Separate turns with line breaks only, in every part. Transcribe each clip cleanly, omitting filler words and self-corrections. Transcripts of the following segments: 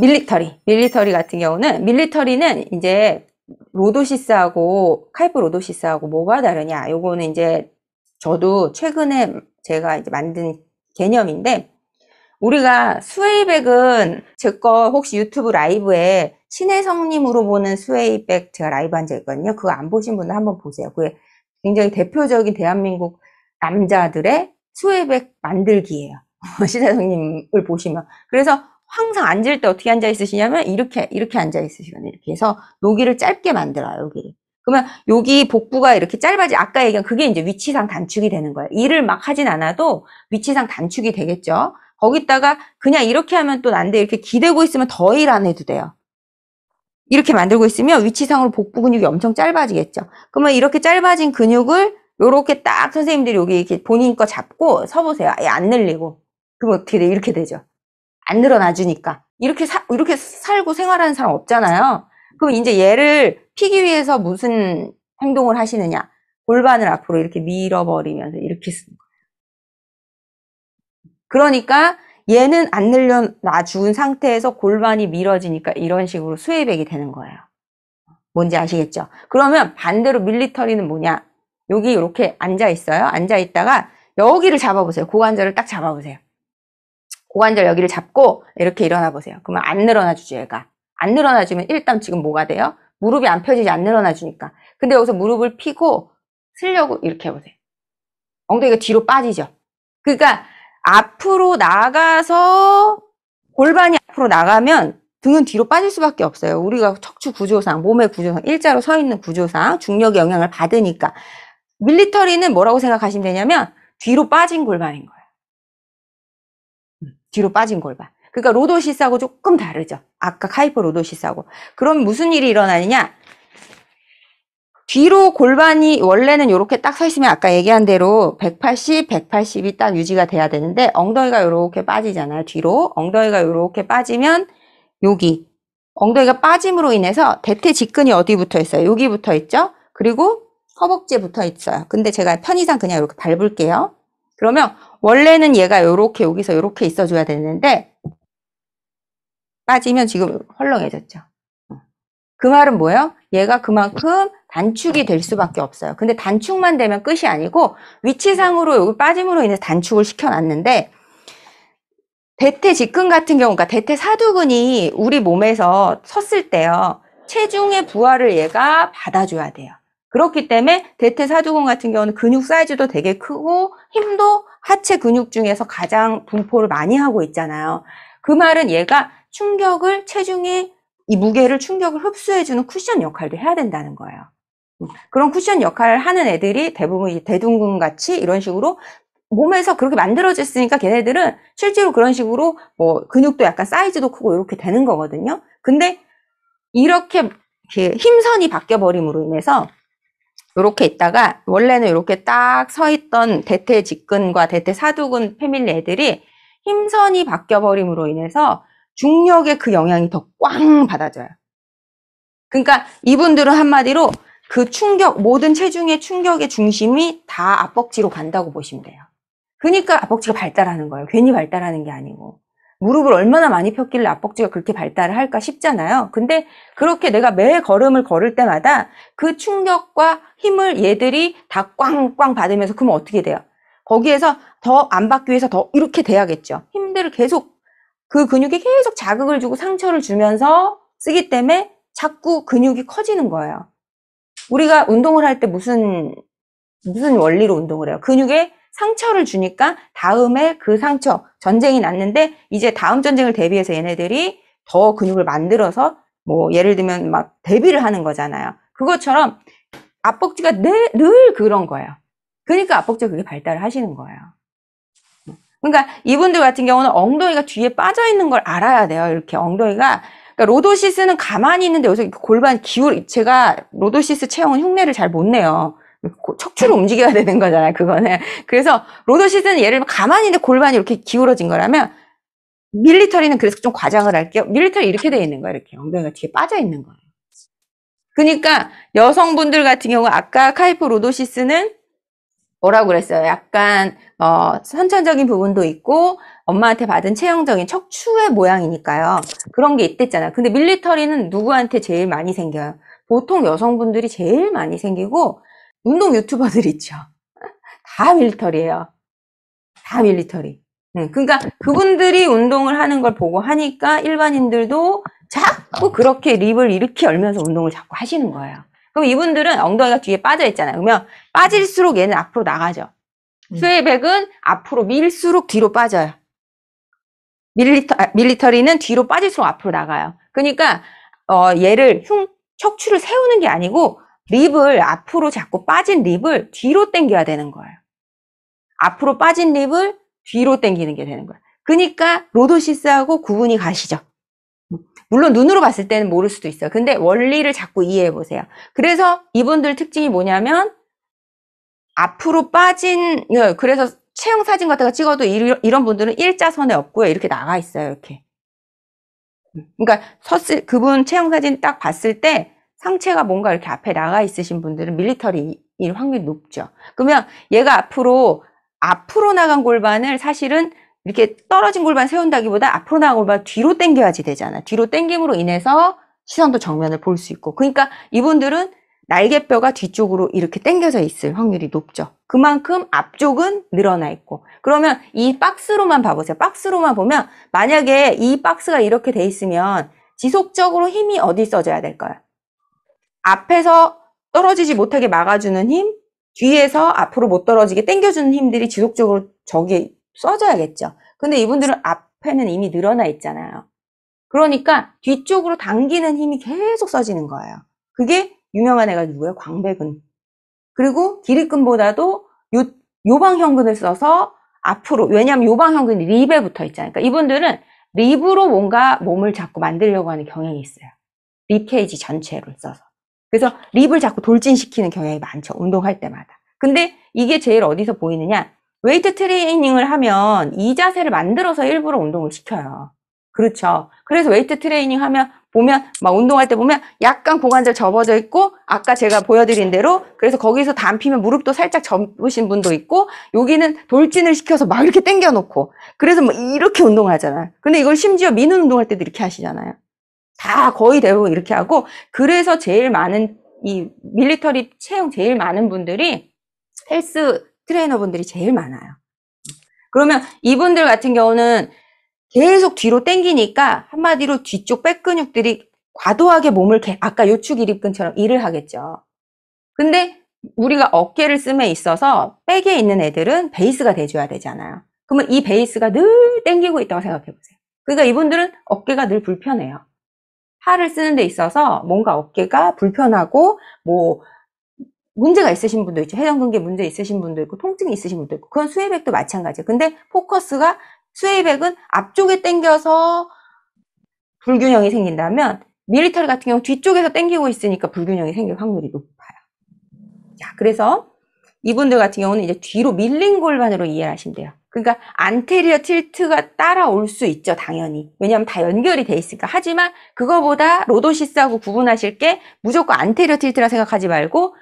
밀리터리 같은 경우는, 밀리터리는 이제 로도시스하고 카이프 로도시스하고 뭐가 다르냐? 요거는 이제 저도 최근에 제가 이제 만든 개념인데, 우리가 스웨이백은 제 거 혹시 유튜브 라이브에 신혜성님으로 보는 스웨이백 제가 라이브 한 적 있거든요. 그거 안 보신 분들 한번 보세요. 그게 굉장히 대표적인 대한민국 남자들의 스웨이백 만들기예요. 신혜성님을 보시면. 그래서 항상 앉을 때 어떻게 앉아 있으시냐면 이렇게 앉아 있으시거든요. 이렇게 해서 여기를 짧게 만들어요. 여기를. 그러면 여기 복부가 이렇게 짧아지, 아까 얘기한 그게 이제 위치상 단축이 되는 거예요. 일을 막 하진 않아도 위치상 단축이 되겠죠. 거기다가 그냥 이렇게 하면 또 안 돼. 이렇게 기대고 있으면 더 일 안 해도 돼요. 이렇게 만들고 있으면 위치상으로 복부 근육이 엄청 짧아지겠죠. 그러면 이렇게 짧아진 근육을 요렇게 딱 선생님들이 여기 이렇게 본인 거 잡고 서보세요. 아예 안 늘리고. 그럼 어떻게 돼? 이렇게 되죠. 안 늘어나주니까. 이렇게 살고 생활하는 사람 없잖아요. 그럼 이제 얘를 피기 위해서 무슨 행동을 하시느냐. 골반을 앞으로 이렇게 밀어버리면서 이렇게 쓰는 거예요. 그러니까 얘는 안 늘려놔 준 상태에서 골반이 밀어지니까 이런 식으로 스웨이백이 되는 거예요. 뭔지 아시겠죠? 그러면 반대로 밀리터리는 뭐냐? 여기 이렇게 앉아 있어요. 앉아 있다가 여기를 잡아보세요. 고관절을 딱 잡아보세요. 고관절 여기를 잡고 이렇게 일어나 보세요. 그러면 안 늘어나 주죠, 얘가. 안 늘어나 주면 일단 지금 뭐가 돼요? 무릎이 안 펴지지, 안 늘어나 주니까. 근데 여기서 무릎을 펴고 쓰려고 이렇게 해보세요. 엉덩이가 뒤로 빠지죠. 그러니까 앞으로 나가서 골반이 앞으로 나가면 등은 뒤로 빠질 수밖에 없어요. 우리가 척추 구조상, 몸의 구조상, 일자로 서 있는 구조상 중력의 영향을 받으니까. 밀리터리는 뭐라고 생각하시면 되냐면 뒤로 빠진 골반인 거예요. 뒤로 빠진 골반. 그러니까 로도시스하고 조금 다르죠. 아까 카이프 로도시스하고. 그럼 무슨 일이 일어나느냐? 뒤로 골반이 원래는 이렇게 딱 서 있으면 아까 얘기한 대로 180, 180이 딱 유지가 돼야 되는데 엉덩이가 이렇게 빠지잖아요. 뒤로. 엉덩이가 이렇게 빠지면 여기. 엉덩이가 빠짐으로 인해서 대퇴 직근이 어디 붙어 있어요? 여기 붙어 있죠? 그리고 허벅지에 붙어 있어요. 근데 제가 편의상 그냥 이렇게 밟을게요. 그러면 원래는 얘가 이렇게 여기서 이렇게 있어줘야 되는데 빠지면 지금 헐렁해졌죠. 그 말은 뭐예요? 얘가 그만큼 단축이 될 수밖에 없어요. 근데 단축만 되면 끝이 아니고 위치상으로 여기 빠짐으로 인해서 단축을 시켜놨는데 대퇴 직근 같은 경우, 그러니까 대퇴 사두근이 우리 몸에서 섰을 때요. 체중의 부하를 얘가 받아줘야 돼요. 그렇기 때문에 대퇴 사두근 같은 경우는 근육 사이즈도 되게 크고 힘도 하체 근육 중에서 가장 분포를 많이 하고 있잖아요. 그 말은 얘가 충격을, 체중의 이 무게를 충격을 흡수해주는 쿠션 역할도 해야 된다는 거예요. 그런 쿠션 역할을 하는 애들이 대부분 대둔근 같이 이런 식으로 몸에서 그렇게 만들어졌으니까 걔네들은 실제로 그런 식으로 뭐 근육도 약간 사이즈도 크고 이렇게 되는 거거든요. 근데 이렇게 힘선이 바뀌어 버림으로 인해서 이렇게 있다가 원래는 이렇게 딱 서 있던 대퇴 직근과 대퇴 사두근 패밀리 애들이 힘선이 바뀌어 버림으로 인해서 중력의 그 영향이 더 꽝 받아져요. 그러니까 이분들은 한마디로 그 충격, 모든 체중의 충격의 중심이 다 앞벅지로 간다고 보시면 돼요. 그러니까 앞벅지가 발달하는 거예요. 괜히 발달하는 게 아니고. 무릎을 얼마나 많이 폈길래 앞벅지가 그렇게 발달을 할까 싶잖아요. 근데 그렇게 내가 매 걸음을 걸을 때마다 그 충격과 힘을 얘들이 다 꽝꽝 받으면서 그러면 어떻게 돼요? 거기에서 더 안 받기 위해서 더 이렇게 돼야겠죠. 힘들을 계속 그 근육에 계속 자극을 주고 상처를 주면서 쓰기 때문에 자꾸 근육이 커지는 거예요. 우리가 운동을 할 때 무슨 원리로 운동을 해요? 근육에 상처를 주니까 다음에 그 상처, 전쟁이 났는데 이제 다음 전쟁을 대비해서 얘네들이 더 근육을 만들어서 뭐 예를 들면 막 대비를 하는 거잖아요. 그것처럼 앞벅지가 늘 그런 거예요. 그러니까 앞벅지가 그게 발달을 하시는 거예요. 그러니까 이분들 같은 경우는 엉덩이가 뒤에 빠져 있는 걸 알아야 돼요. 이렇게 엉덩이가. 그러니까 로도시스는 가만히 있는데 여기서 골반 제가 로도시스 체형은 흉내를 잘 못 내요. 척추를 움직여야 되는 거잖아요, 그거는. 그래서 로도시스는 예를 들면 가만히 있는데 골반이 이렇게 기울어진 거라면 밀리터리는 그래서 좀 과장을 할게요. 밀리터리 이렇게 돼 있는 거예요. 이렇게 엉덩이가 뒤에 빠져 있는 거예요. 그러니까 여성분들 같은 경우 아까 카이프 로도시스는 뭐라고 그랬어요? 약간 선천적인 부분도 있고 엄마한테 받은 체형적인 척추의 모양이니까요. 그런 게 있댔잖아요. 근데 밀리터리는 누구한테 제일 많이 생겨요? 보통 여성분들이 제일 많이 생기고 운동 유튜버들 있죠. 다 밀리터리예요. 다 밀리터리. 그러니까 그분들이 운동을 하는 걸 보고 하니까 일반인들도 자꾸 그렇게 립을 이렇게 열면서 운동을 자꾸 하시는 거예요. 그럼 이분들은 엉덩이가 뒤에 빠져 있잖아요. 그러면 빠질수록 얘는 앞으로 나가죠. 스웨이백은 앞으로 밀수록 뒤로 빠져요. 밀리터리는 뒤로 빠질수록 앞으로 나가요. 그러니까 얘를 척추를 세우는 게 아니고 립을 앞으로 자꾸 빠진 립을 뒤로 당겨야 되는 거예요. 앞으로 빠진 립을 뒤로 당기는 게 되는 거예요. 그러니까 로도시스하고 구분이 가시죠. 물론 눈으로 봤을 때는 모를 수도 있어요. 근데 원리를 자꾸 이해해 보세요. 그래서 이분들 특징이 뭐냐면 앞으로 빠진, 그래서 체형 사진 같은 거 찍어도 이런 분들은 일자선에 없고요. 이렇게 나가 있어요. 이렇게. 그러니까 그분 체형 사진 딱 봤을 때 상체가 뭔가 이렇게 앞에 나가 있으신 분들은 밀리터리일 확률이 높죠. 그러면 얘가 앞으로 나간 골반을 사실은 이렇게 떨어진 골반 세운다기보다 앞으로 나간 골반 뒤로 당겨야지 되잖아. 뒤로 당김으로 인해서 시선도 정면을 볼 수 있고. 그러니까 이분들은 날개뼈가 뒤쪽으로 이렇게 당겨져 있을 확률이 높죠. 그만큼 앞쪽은 늘어나 있고. 그러면 이 박스로만 봐보세요. 박스로만 보면 만약에 이 박스가 이렇게 돼 있으면 지속적으로 힘이 어디 써져야 될까요? 앞에서 떨어지지 못하게 막아주는 힘, 뒤에서 앞으로 못 떨어지게 당겨주는 힘들이 지속적으로 저기에 써져야겠죠. 근데 이분들은 앞에는 이미 늘어나 있잖아요. 그러니까 뒤쪽으로 당기는 힘이 계속 써지는 거예요. 그게 유명한 애가 누구예요? 광배근. 그리고 기립근보다도 요방형근을 써서 앞으로, 왜냐하면 요방형근이 립에 붙어 있잖아요. 그러니까 이분들은 립으로 뭔가 몸을 자꾸 만들려고 하는 경향이 있어요. 립 케이지 전체를 써서. 그래서 립을 자꾸 돌진시키는 경향이 많죠. 운동할 때마다. 근데 이게 제일 어디서 보이느냐? 웨이트 트레이닝을 하면 이 자세를 만들어서 일부러 운동을 시켜요. 그렇죠. 그래서 웨이트 트레이닝 하면 보면 막 운동할 때 보면 약간 고관절 접어져 있고 아까 제가 보여드린 대로 그래서 거기서 담 피면 무릎도 살짝 접으신 분도 있고 여기는 돌진을 시켜서 막 이렇게 당겨 놓고 그래서 뭐 이렇게 운동을 하잖아요. 근데 이걸 심지어 미는 운동할 때도 이렇게 하시잖아요. 다 거의 대부분 이렇게 하고 그래서 제일 많은 이 밀리터리 체형 제일 많은 분들이 헬스 트레이너 분들이 제일 많아요. 그러면 이분들 같은 경우는 계속 뒤로 당기니까 한마디로 뒤쪽 백 근육들이 과도하게 몸을 아까 요축 이립근처럼 일을 하겠죠. 근데 우리가 어깨를 씀에 있어서 백에 있는 애들은 베이스가 돼줘야 되잖아요. 그러면 이 베이스가 늘 당기고 있다고 생각해 보세요. 그러니까 이분들은 어깨가 늘 불편해요. 팔을 쓰는 데 있어서 뭔가 어깨가 불편하고 뭐 문제가 있으신 분도 있죠. 회전근개 문제 있으신 분도 있고 통증이 있으신 분도 있고 그건 스웨이백도 마찬가지예요. 근데 포커스가 스웨이백은 앞쪽에 당겨서 불균형이 생긴다면 밀리터리 같은 경우 뒤쪽에서 당기고 있으니까 불균형이 생길 확률이 높아요. 자, 그래서 이분들 같은 경우는 이제 뒤로 밀린 골반으로 이해를 하시면 돼요. 그러니까 안테리어 틸트가 따라올 수 있죠, 당연히. 왜냐하면 다 연결이 돼 있으니까. 하지만 그거보다 로도시스하고 구분하실 게 무조건 안테리어 틸트라 생각하지 말고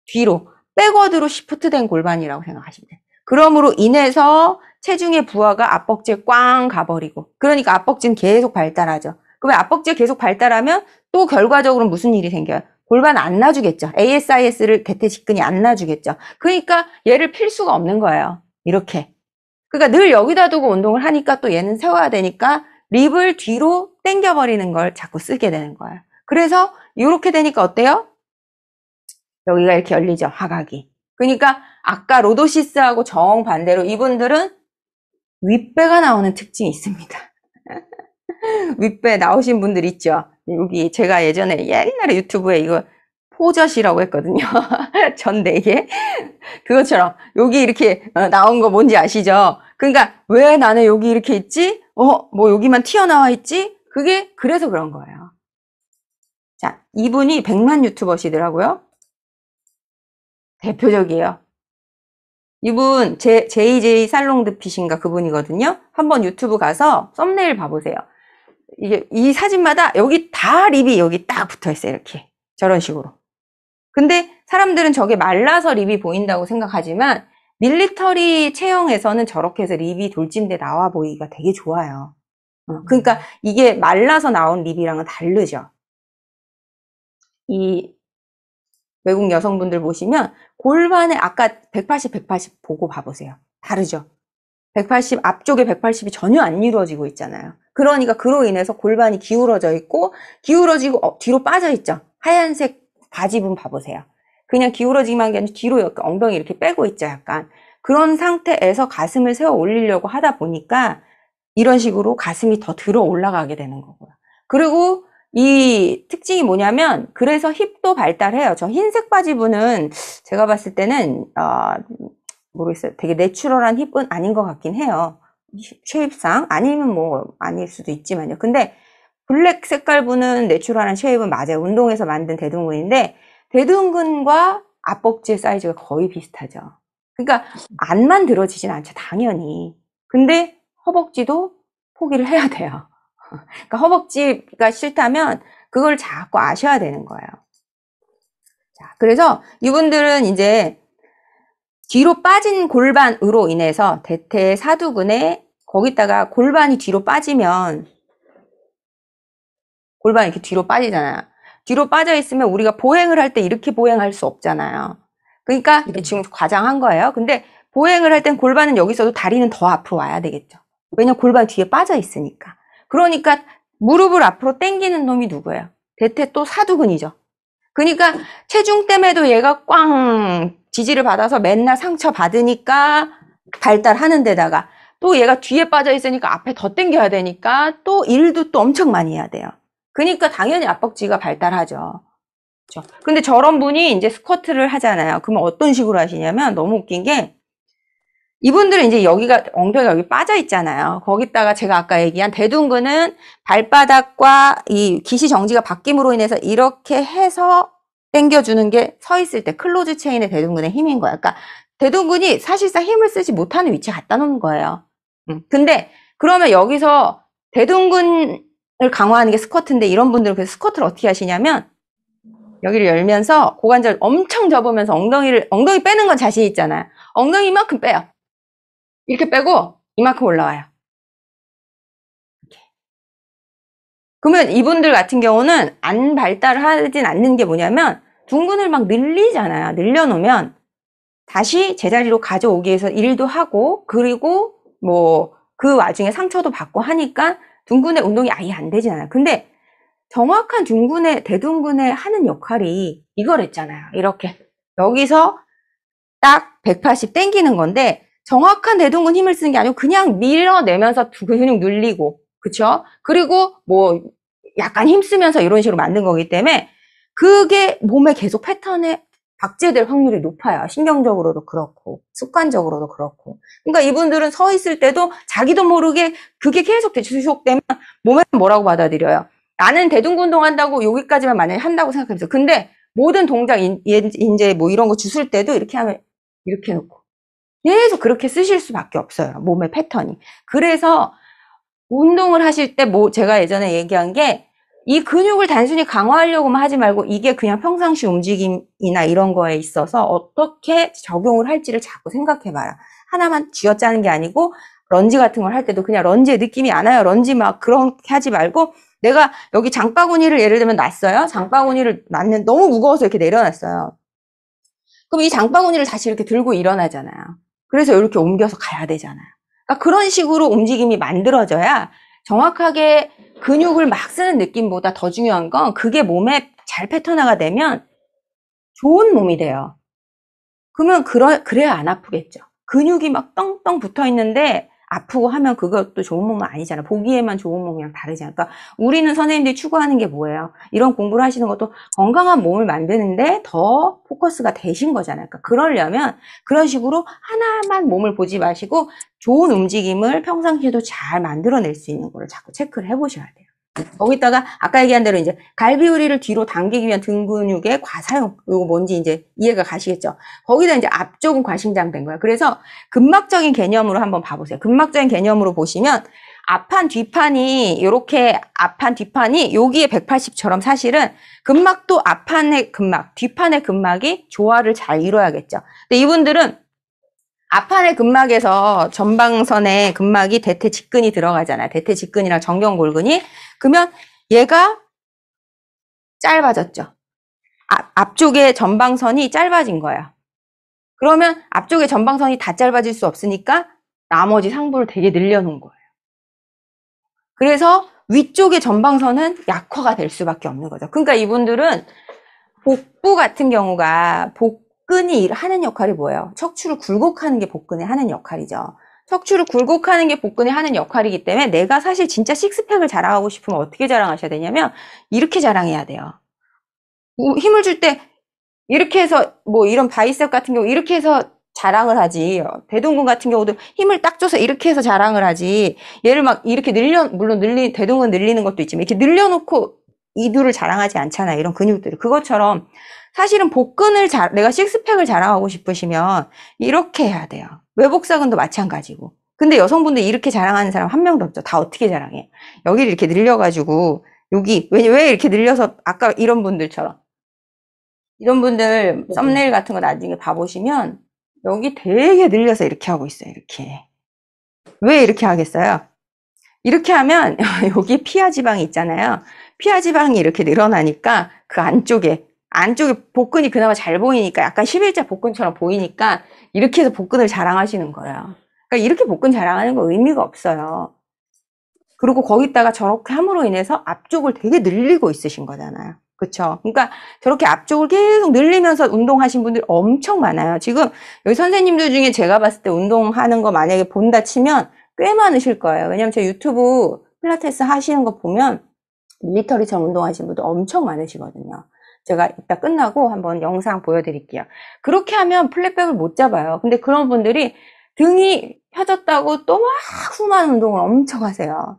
뒤로 백워드로 시프트된 골반이라고 생각하시면 돼요. 그러므로 인해서 체중의 부하가 앞벅지에 꽝 가버리고 그러니까 앞벅지는 계속 발달하죠. 그러면 앞벅지가 계속 발달하면 또 결과적으로 무슨 일이 생겨요? 골반 안 놔주겠죠. ASIS를 대퇴직근이 안 놔주겠죠. 그러니까 얘를 필 수가 없는 거예요. 이렇게. 그러니까 늘 여기다 두고 운동을 하니까 또 얘는 세워야 되니까 립을 뒤로 당겨버리는 걸 자꾸 쓰게 되는 거예요. 그래서 이렇게 되니까 어때요? 여기가 이렇게 열리죠. 하각이. 그러니까 아까 로도시스하고 정반대로 이분들은 윗배가 나오는 특징이 있습니다. 윗배 나오신 분들 있죠. 여기 제가 예전에 옛날에 유튜브에 이거 포젓이라고 했거든요. 전 4개. 그것처럼 여기 이렇게 나온 거 뭔지 아시죠? 그러니까 왜 나는 여기 이렇게 있지? 뭐 여기만 튀어나와 있지? 그게 그래서 그런 거예요. 자, 이분이 100만 유튜버시더라고요. 대표적이에요. 이분 JJ 살롱드핏인가 그분이거든요. 한번 유튜브 가서 썸네일 봐보세요. 이게 이 사진마다 여기 다 립이 여기 딱 붙어있어요. 이렇게 저런 식으로. 근데 사람들은 저게 말라서 립이 보인다고 생각하지만 밀리터리 체형에서는 저렇게 해서 립이 돌진돼 나와 보이기가 되게 좋아요. 그러니까 이게 말라서 나온 립이랑은 다르죠. 이 외국 여성분들 보시면 골반에 아까 180, 180 보고 봐보세요. 다르죠? 180, 앞쪽에 180이 전혀 안 이루어지고 있잖아요. 그러니까 그로 인해서 골반이 기울어져 있고, 기울어지고 뒤로 빠져 있죠. 하얀색 바지분 봐보세요. 그냥 기울어지기만 한 게 아니라 뒤로 엉덩이 이렇게 빼고 있죠, 약간. 그런 상태에서 가슴을 세워 올리려고 하다 보니까 이런 식으로 가슴이 더 들어 올라가게 되는 거고요. 그리고 이 특징이 뭐냐면, 그래서 힙도 발달해요. 저 흰색 바지분은 제가 봤을 때는 모르겠어요. 되게 내추럴한 힙은 아닌 것 같긴 해요. 쉐입상. 아니면 뭐 아닐 수도 있지만요. 근데 블랙 색깔 분은 내추럴한 쉐입은 맞아요. 운동에서 만든 대둔근인데 대둔근과 앞벅지의 사이즈가 거의 비슷하죠. 그러니까 안 만들어지진 않죠. 당연히. 근데 허벅지도 포기를 해야 돼요. 그러니까 허벅지가 싫다면 그걸 자꾸 아셔야 되는 거예요. 자, 그래서 이분들은 이제 뒤로 빠진 골반으로 인해서 대퇴 사두근에 거기다가 골반이 뒤로 빠지면 골반이 이렇게 뒤로 빠지잖아요. 뒤로 빠져 있으면 우리가 보행을 할 때 이렇게 보행할 수 없잖아요. 그러니까 지금 과장한 거예요. 근데 보행을 할 땐 골반은 여기 있어도 다리는 더 앞으로 와야 되겠죠. 왜냐면 골반 뒤에 빠져 있으니까. 그러니까 무릎을 앞으로 당기는 놈이 누구예요? 대퇴 또 사두근이죠. 그러니까 체중 때문에도 얘가 꽝 지지를 받아서 맨날 상처 받으니까 발달하는 데다가 또 얘가 뒤에 빠져 있으니까 앞에 더 당겨야 되니까 또 일도 또 엄청 많이 해야 돼요. 그러니까 당연히 앞벅지가 발달하죠. 그렇죠? 근데 저런 분이 이제 스쿼트를 하잖아요. 그러면 어떤 식으로 하시냐면 너무 웃긴 게 이분들은 이제 여기가 엉덩이가 여기 빠져 있잖아요. 거기다가 제가 아까 얘기한 대둔근은 발바닥과 이 기시 정지가 바뀜으로 인해서 이렇게 해서 당겨주는 게 서 있을 때 클로즈 체인의 대둔근의 힘인 거야. 그러니까 대둔근이 사실상 힘을 쓰지 못하는 위치에 갖다 놓은 거예요. 근데 그러면 여기서 대둔근을 강화하는 게 스쿼트인데 이런 분들은 그래서 스쿼트를 어떻게 하시냐면 여기를 열면서 고관절 엄청 접으면서 엉덩이 빼는 건 자신 있잖아요. 엉덩이 이만큼 빼요. 이렇게 빼고 이만큼 올라와요. 이렇게. 그러면 이분들 같은 경우는 안 발달하진 않는 게 뭐냐면 둔근을 막 늘리잖아요. 늘려놓으면 다시 제자리로 가져오기 위해서 일도 하고 그리고 뭐 그 와중에 상처도 받고 하니까 둔근의 운동이 아예 안 되진 않아요. 근데 정확한 대둔근의 하는 역할이 이거랬잖아요. 이렇게 여기서 딱 180 당기는 건데 정확한 대둔근 힘을 쓰는 게 아니고 그냥 밀어내면서 근육 늘리고 그쵸? 그리고 뭐 약간 힘쓰면서 이런 식으로 만든 거기 때문에 그게 몸에 계속 패턴에 박제될 확률이 높아요. 신경적으로도 그렇고 습관적으로도 그렇고. 그러니까 이분들은 서 있을 때도 자기도 모르게 그게 계속 지속되면 몸에 뭐라고 받아들여요. 나는 대둔근 운동한다고 여기까지만 만약에 한다고 생각해보세요. 근데 모든 동작 이제 뭐 이런 거 주술 때도 이렇게 하면 이렇게 놓고 계속 그렇게 쓰실 수밖에 없어요. 몸의 패턴이. 그래서 운동을 하실 때 뭐 제가 예전에 얘기한 게 이 근육을 단순히 강화하려고만 하지 말고 이게 그냥 평상시 움직임이나 이런 거에 있어서 어떻게 적용을 할지를 자꾸 생각해봐라. 하나만 쥐어짜는 게 아니고 런지 같은 걸 할 때도 그냥 런지의 느낌이 안 와요. 런지 막 그렇게 하지 말고 내가 여기 장바구니를 예를 들면 놨어요. 장바구니를 놨는데 너무 무거워서 이렇게 내려놨어요. 그럼 이 장바구니를 다시 이렇게 들고 일어나잖아요. 그래서 이렇게 옮겨서 가야 되잖아요. 그러니까 그런 식으로 움직임이 만들어져야 정확하게 근육을 막 쓰는 느낌보다 더 중요한 건 그게 몸에 잘 패턴화가 되면 좋은 몸이 돼요. 그러면 그래야 안 아프겠죠. 근육이 막 떵떵 붙어 있는데 아프고 하면 그것도 좋은 몸은 아니잖아. 보기에만 좋은 몸이랑 다르잖아. 그러니까 우리는 선생님들이 추구하는 게 뭐예요? 이런 공부를 하시는 것도 건강한 몸을 만드는데 더 포커스가 되신 거잖아요. 그러니까 그러려면 그런 식으로 하나만 몸을 보지 마시고 좋은 움직임을 평상시에도 잘 만들어낼 수 있는 거를 자꾸 체크를 해보셔야 돼요. 거기다가 아까 얘기한 대로 이제 갈비우리를 뒤로 당기기 위한 등 근육의 과사용, 이거 뭔지 이제 이해가 가시겠죠? 거기다 이제 앞쪽은 과신장된 거예요. 그래서 근막적인 개념으로 한번 봐보세요. 근막적인 개념으로 보시면 앞판 뒷판이 이렇게 앞판 뒷판이 여기에 180처럼 사실은 근막도 앞판의 근막, 뒷판의 근막이 조화를 잘 이뤄야겠죠. 근데 이분들은 앞판의 근막에서 전방선의 근막이 대퇴직근이 들어가잖아요. 대퇴직근이랑 정경골근이. 그러면 얘가 짧아졌죠. 앞쪽에 전방선이 짧아진 거야. 그러면 앞쪽에 전방선이 다 짧아질 수 없으니까 나머지 상부를 되게 늘려놓은 거예요. 그래서 위쪽의 전방선은 약화가 될 수밖에 없는 거죠. 그러니까 이분들은 복부 같은 경우가 복근이 하는 역할이 뭐예요? 척추를 굴곡하는 게 복근이 하는 역할이죠. 척추를 굴곡하는 게 복근이 하는 역할이기 때문에 내가 사실 진짜 식스팩을 자랑하고 싶으면 어떻게 자랑하셔야 되냐면 이렇게 자랑해야 돼요. 힘을 줄 때 이렇게 해서 뭐 이런 바이셉 같은 경우 이렇게 해서 자랑을 하지. 대둔근 같은 경우도 힘을 딱 줘서 이렇게 해서 자랑을 하지. 얘를 막 이렇게 물론 대둔근 늘리는 것도 있지만 이렇게 늘려놓고 이두를 자랑하지 않잖아요. 이런 근육들을. 그것처럼 사실은 복근을 내가 식스팩을 자랑하고 싶으시면 이렇게 해야 돼요. 외복사근도 마찬가지고. 근데 여성분들 이렇게 자랑하는 사람 한 명도 없죠. 다 어떻게 자랑해? 여기를 이렇게 늘려가지고 여기 왜 이렇게 늘려서 아까 이런 분들처럼 이런 분들 썸네일 같은 거 나중에 봐보시면 여기 되게 늘려서 이렇게 하고 있어요. 이렇게. 왜 이렇게 하겠어요? 이렇게 하면 여기 피하 지방이 있잖아요. 피하 지방이 이렇게 늘어나니까 그 안쪽에 복근이 그나마 잘 보이니까 약간 11자 복근처럼 보이니까 이렇게 해서 복근을 자랑하시는 거예요. 그러니까 이렇게 복근 자랑하는 거 의미가 없어요. 그리고 거기다가 저렇게 함으로 인해서 앞쪽을 되게 늘리고 있으신 거잖아요. 그쵸? 그러니까 저렇게 앞쪽을 계속 늘리면서 운동하신 분들 엄청 많아요. 지금 여기 선생님들 중에 제가 봤을 때 운동하는 거 만약에 본다 치면 꽤 많으실 거예요. 왜냐면 제 유튜브 필라테스 하시는 거 보면 밀리터리처럼 운동하시는 분들 엄청 많으시거든요. 제가 이따 끝나고 한번 영상 보여드릴게요. 그렇게 하면 플랫백을 못 잡아요. 근데 그런 분들이 등이 펴졌다고 또 막 후만 운동을 엄청 하세요.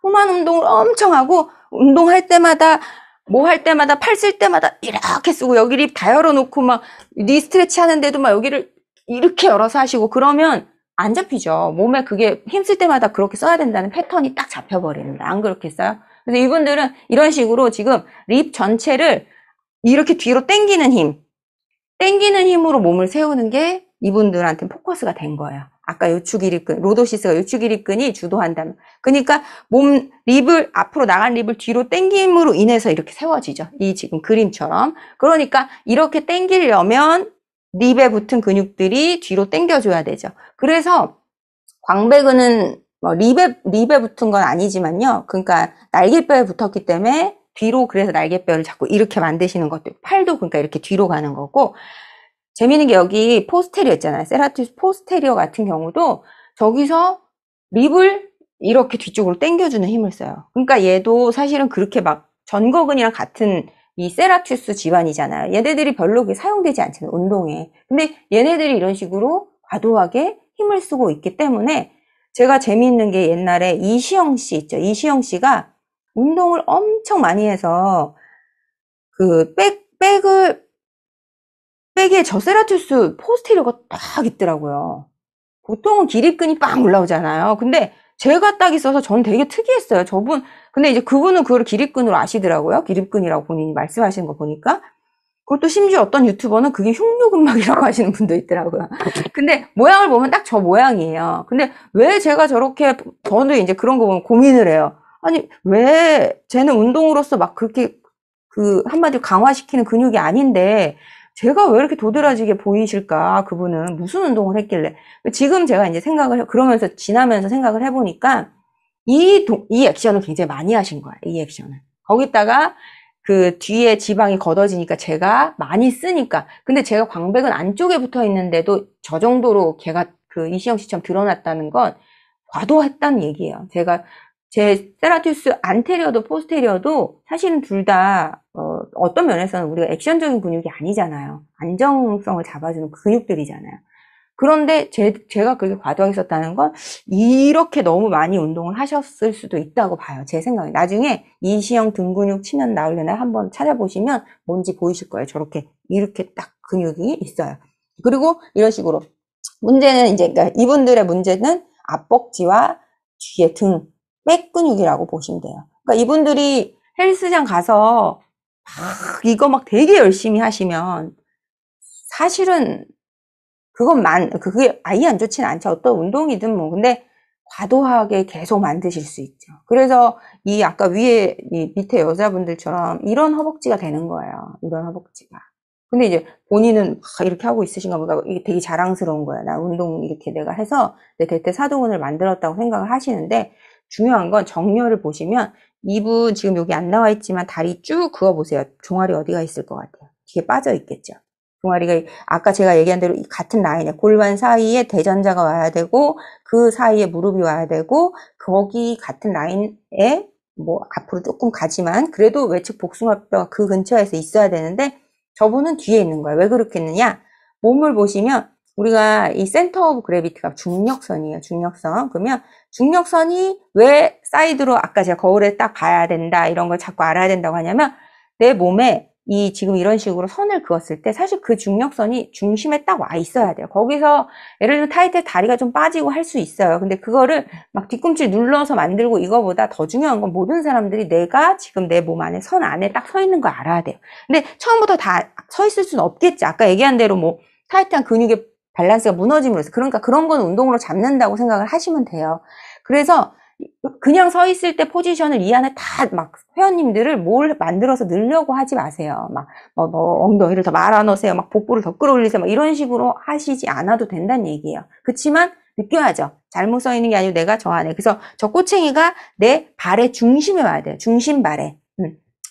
후만 운동을 엄청 하고 운동할 때마다 뭐 할 때마다 팔 쓸 때마다 이렇게 쓰고 여기 립 다 열어놓고 막 니 스트레치 하는데도 막 여기를 이렇게 열어서 하시고 그러면 안 잡히죠. 몸에 그게 힘쓸 때마다 그렇게 써야 된다는 패턴이 딱 잡혀버립니다. 안 그렇게 써요? 그래서 이분들은 이런 식으로 지금 립 전체를 이렇게 뒤로 당기는 힘으로 몸을 세우는 게 이분들한테 포커스가 된 거예요. 아까 요추기립근, 로도시스가 요추기립근이 주도한다면. 그러니까 립을, 앞으로 나간 립을 뒤로 당김으로 인해서 이렇게 세워지죠. 이 지금 그림처럼. 그러니까 이렇게 당기려면 립에 붙은 근육들이 뒤로 당겨줘야 되죠. 그래서 광배근은 뭐 립에 붙은 건 아니지만요. 그러니까 날개뼈에 붙었기 때문에 뒤로 그래서 날개뼈를 자꾸 이렇게 만드시는 것도 팔도 그러니까 이렇게 뒤로 가는 거고 재미있는 게 여기 포스테리어 있잖아요. 세라투스 포스테리어 같은 경우도 저기서 립을 이렇게 뒤쪽으로 당겨주는 힘을 써요. 그러니까 얘도 사실은 그렇게 막 전거근이랑 같은 이 세라투스 집안이잖아요. 얘네들이 별로 사용되지 않잖아요. 운동에. 근데 얘네들이 이런 식으로 과도하게 힘을 쓰고 있기 때문에 제가 재미있는 게 옛날에 이시영 씨 있죠. 이시영 씨가 운동을 엄청 많이 해서 그 백에 저세라투스 포스테리어가 딱 있더라고요. 보통은 기립근이 빵 올라오잖아요. 근데 제가 딱 있어서 저는 되게 특이했어요. 근데 이제 그분은 그걸 기립근으로 아시더라고요. 기립근이라고 본인이 말씀하시는 거 보니까. 그것도 심지어 어떤 유튜버는 그게 흉묘근막이라고 하시는 분도 있더라고요. 근데 모양을 보면 딱 저 모양이에요. 근데 왜 제가 저도 이제 그런 거 보면 고민을 해요. 아니, 왜 쟤는 운동으로서 막 그렇게 한마디로 강화시키는 근육이 아닌데 제가 왜 이렇게 도드라지게 보이실까? 그분은 무슨 운동을 했길래. 지금 제가 이제 지나면서 생각을 해보니까 이 액션을 굉장히 많이 하신 거야. 이 액션을. 거기다가 그 뒤에 지방이 걷어지니까 제가 많이 쓰니까. 근데 제가 광배근 안쪽에 붙어 있는데도 저 정도로 걔가 이시영 씨처럼 드러났다는 건 과도했다는 얘기예요. 제 세라투스 안테리어도 포스테리어도 사실은 둘 다 어떤 면에서는 우리가 액션적인 근육이 아니잖아요. 안정성을 잡아주는 근육들이잖아요. 그런데 제가 그렇게 과도하게 썼다는 건 이렇게 너무 많이 운동을 하셨을 수도 있다고 봐요. 제 생각에. 나중에 이시영 등 근육 치면 나오려나 한번 찾아보시면 뭔지 보이실 거예요. 이렇게 딱 근육이 있어요. 그리고 이런 식으로 문제는 이제 그러니까 이분들의 문제는 앞벅지와 뒤에 등 백 근육이라고 보시면 돼요. 그러니까 이분들이 헬스장 가서 이거 막 되게 열심히 하시면 사실은 그게 아예 안 좋진 않죠. 어떤 운동이든 뭐. 근데 과도하게 계속 만드실 수 있죠. 그래서 이 아까 위에 이 밑에 여자분들처럼 이런 허벅지가 되는 거예요. 이런 허벅지가. 근데 이제 본인은 막 이렇게 하고 있으신가 보다. 이게 되게 자랑스러운 거야. 나 운동 이렇게 내가 해서 내 대퇴사두근을 만들었다고 생각을 하시는데, 중요한 건 정렬을 보시면 이분 지금 여기 안 나와 있지만 다리 쭉 그어 보세요. 종아리 어디가 있을 것 같아요? 뒤에 빠져 있겠죠. 종아리가 아까 제가 얘기한 대로 같은 라인에 골반 사이에 대전자가 와야 되고, 그 사이에 무릎이 와야 되고, 거기 같은 라인에 뭐 앞으로 조금 가지만 그래도 외측 복숭아뼈가 그 근처에서 있어야 되는데, 저분은 뒤에 있는 거예요. 왜 그렇게 했느냐? 몸을 보시면 우리가 이 센터 오브 그래비티가 중력선이에요. 중력선. 그러면 중력선이 왜 사이드로 아까 제가 거울에 딱 봐야 된다 이런 걸 자꾸 알아야 된다고 하냐면, 내 몸에 이 지금 이런 식으로 선을 그었을 때 사실 그 중력선이 중심에 딱 와 있어야 돼요. 거기서 예를 들면 타이트해 다리가 좀 빠지고 할 수 있어요. 근데 그거를 막 뒤꿈치 눌러서 만들고, 이거보다 더 중요한 건 모든 사람들이 내가 지금 내 몸 안에 선 안에 딱 서 있는 거 알아야 돼요. 근데 처음부터 다 서 있을 수는 없겠지. 아까 얘기한 대로 뭐 타이트한 근육의 밸런스가 무너짐으로 해서, 그러니까 그런 건 운동으로 잡는다고 생각을 하시면 돼요. 그래서 그냥 서 있을 때 포지션을 이 안에 다 막 회원님들을 뭘 만들어서 넣으려고 하지 마세요. 막 엉덩이를 더 말아 넣으세요. 막 복부를 더 끌어올리세요. 막 이런 식으로 하시지 않아도 된다는 얘기예요. 그렇지만 느껴야죠. 잘못 서 있는 게 아니고 내가 저 안에. 그래서 저 꼬챙이가 내 발의 중심에 와야 돼요. 중심 발에.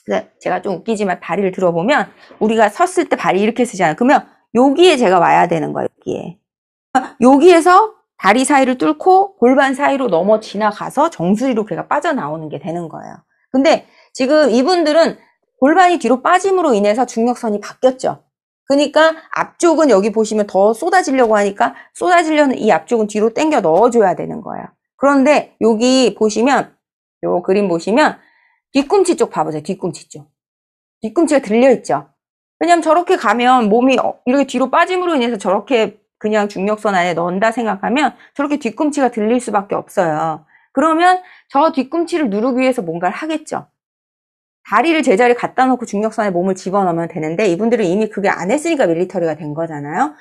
그래서 제가 좀 웃기지만 다리를 들어보면 우리가 섰을 때 발이 이렇게 쓰잖아요. 그러면 여기에 제가 와야 되는 거예요. 여기에서 다리 사이를 뚫고 골반 사이로 넘어 지나가서 정수리로 걔가 빠져나오는 게 되는 거예요. 근데 지금 이분들은 골반이 뒤로 빠짐으로 인해서 중력선이 바뀌었죠. 그러니까 앞쪽은 여기 보시면 더 쏟아지려고 하니까 쏟아지려는 이 앞쪽은 뒤로 당겨 넣어줘야 되는 거예요. 그런데 여기 보시면, 요 그림 보시면 뒤꿈치 쪽 봐보세요. 뒤꿈치 쪽. 뒤꿈치가 들려있죠. 왜냐면 저렇게 가면 몸이 이렇게 뒤로 빠짐으로 인해서 저렇게 그냥 중력선 안에 넣는다 생각하면 저렇게 뒤꿈치가 들릴 수밖에 없어요. 그러면 저 뒤꿈치를 누르기 위해서 뭔가를 하겠죠. 다리를 제자리에 갖다 놓고 중력선에 몸을 집어넣으면 되는데, 이분들은 이미 그게 안 했으니까 밀리터리가 된 거잖아요.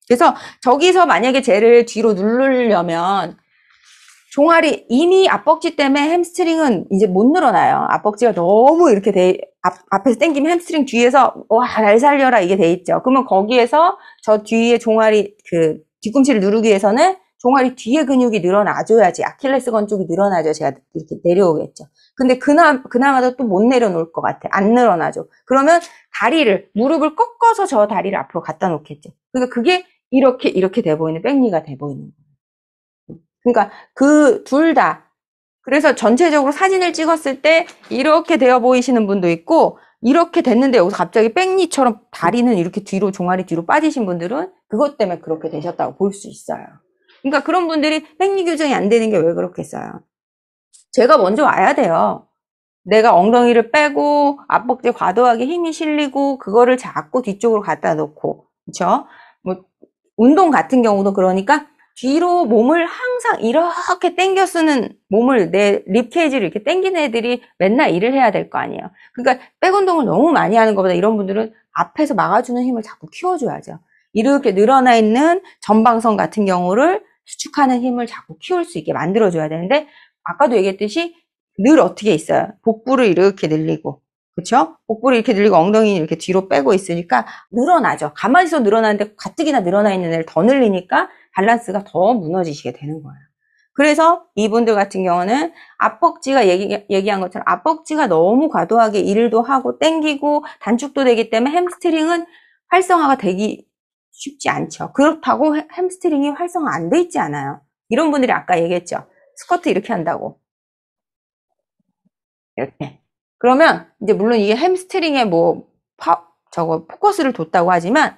그래서 저기서 만약에 쟤를 뒤로 누르려면 종아리, 이미 앞벅지 때문에 햄스트링은 이제 못 늘어나요. 앞벅지가 너무 이렇게 앞에서 당기면 햄스트링 뒤에서 와, 날 살려라 이게 돼 있죠. 그러면 거기에서 저 뒤에 종아리, 뒤꿈치를 누르기 위해서는 종아리 뒤에 근육이 늘어나줘야지, 아킬레스건 쪽이 늘어나죠. 제가 이렇게 내려오겠죠. 근데 그나마도 또 못 내려놓을 것 같아. 안 늘어나죠. 그러면 무릎을 꺾어서 저 다리를 앞으로 갖다 놓겠죠. 그러니까 그게 이렇게 돼 보이는, 백니가 돼 보이는 거예요. 그러니까 그 둘 다. 그래서 전체적으로 사진을 찍었을 때 이렇게 되어 보이시는 분도 있고, 이렇게 됐는데 여기서 갑자기 백니처럼 다리는 이렇게 뒤로, 종아리 뒤로 빠지신 분들은 그것 때문에 그렇게 되셨다고 볼 수 있어요. 그러니까 그런 분들이 백니 교정이 안 되는 게 왜 그렇겠어요? 제가 먼저 와야 돼요. 내가 엉덩이를 빼고 앞벅지에 과도하게 힘이 실리고 그거를 자꾸 뒤쪽으로 갖다 놓고, 그렇죠? 뭐 운동 같은 경우도 그러니까 뒤로 몸을 항상 이렇게 당겨 쓰는, 몸을 내 립케이지를 이렇게 당기는 애들이 맨날 일을 해야 될 거 아니에요. 그러니까 백 운동을 너무 많이 하는 것보다 이런 분들은 앞에서 막아주는 힘을 자꾸 키워줘야죠. 이렇게 늘어나 있는 전방선 같은 경우를 수축하는 힘을 자꾸 키울 수 있게 만들어줘야 되는데, 아까도 얘기했듯이 늘 어떻게 있어요? 복부를 이렇게 늘리고, 그렇죠? 복부를 이렇게 늘리고 엉덩이는 이렇게 뒤로 빼고 있으니까 늘어나죠. 가만히 있어 늘어나는데 가뜩이나 늘어나 있는 애를 더 늘리니까 밸런스가 더 무너지시게 되는 거예요. 그래서 이분들 같은 경우는 앞벅지가 얘기한 것처럼 앞벅지가 너무 과도하게 일도 하고 땡기고 단축도 되기 때문에 햄스트링은 활성화가 되기 쉽지 않죠. 그렇다고 햄스트링이 활성화 안 돼 있지 않아요. 이런 분들이 아까 얘기했죠. 스쿼트 이렇게 한다고. 이렇게. 그러면 이제 물론 이게 햄스트링에 포커스를 뒀다고 하지만,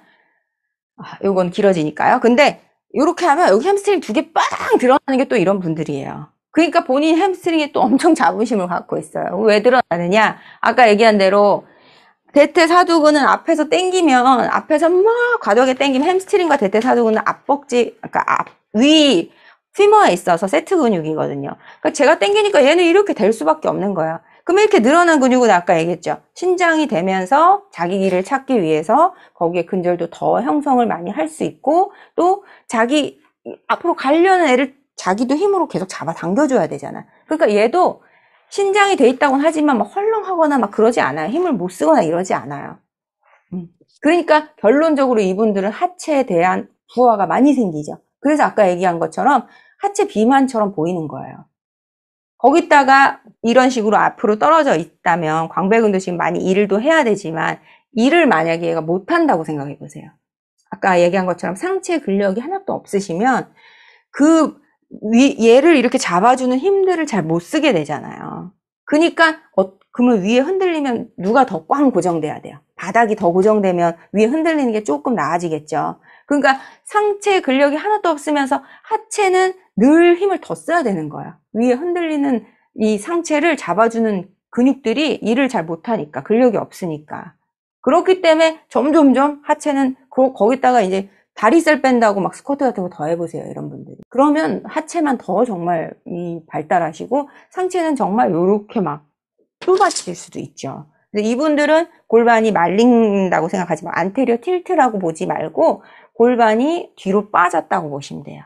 요건 길어지니까요. 근데 이렇게 하면 여기 햄스트링 두 개 빵 드러나는 게 또 이런 분들이에요. 그러니까 본인 햄스트링에 또 엄청 자부심을 갖고 있어요. 왜 드러나느냐? 아까 얘기한 대로 대퇴사두근은 앞에서 당기면, 앞에서 막 과도하게 당기면 햄스트링과 대퇴사두근은 앞벅지, 그러니까 위 피머에 있어서 세트 근육이거든요. 그러니까 제가 당기니까 얘는 이렇게 될 수밖에 없는 거야. 그러면 이렇게 늘어난 근육은 아까 얘기했죠. 신장이 되면서 자기 길을 찾기 위해서 거기에 근절도 더 형성을 많이 할 수 있고 또 자기 앞으로 가려는 애를 자기도 힘으로 계속 잡아 당겨줘야 되잖아. 그러니까 얘도 신장이 돼 있다고는 하지만 막 헐렁하거나 막 그러지 않아요. 힘을 못 쓰거나 이러지 않아요. 그러니까 결론적으로 이분들은 하체에 대한 부하가 많이 생기죠. 그래서 아까 얘기한 것처럼 하체 비만처럼 보이는 거예요. 거기다가 이런 식으로 앞으로 떨어져 있다면 광배근도 지금 많이 일도 해야 되지만 일을 만약에 얘가 못한다고 생각해 보세요. 아까 얘기한 것처럼 상체 근력이 하나도 없으시면 얘를 이렇게 잡아주는 힘들을 잘 못 쓰게 되잖아요. 그러니까 그러면 위에 흔들리면 누가 더 꽝 고정돼야 돼요. 바닥이 더 고정되면 위에 흔들리는 게 조금 나아지겠죠. 그러니까 상체 근력이 하나도 없으면서 하체는 늘 힘을 더 써야 되는 거야. 위에 흔들리는 이 상체를 잡아주는 근육들이 일을 잘 못하니까, 근력이 없으니까. 그렇기 때문에 점점점 하체는 거기다가 이제 다리살 뺀다고 막 스쿼트 같은 거 더 해보세요, 이런 분들이. 그러면 하체만 더 정말 발달하시고 상체는 정말 요렇게 막 좁아질 수도 있죠. 근데 이분들은 골반이 말린다고 생각하지 마. 안테리어 틸트라고 보지 말고 골반이 뒤로 빠졌다고 보시면 돼요.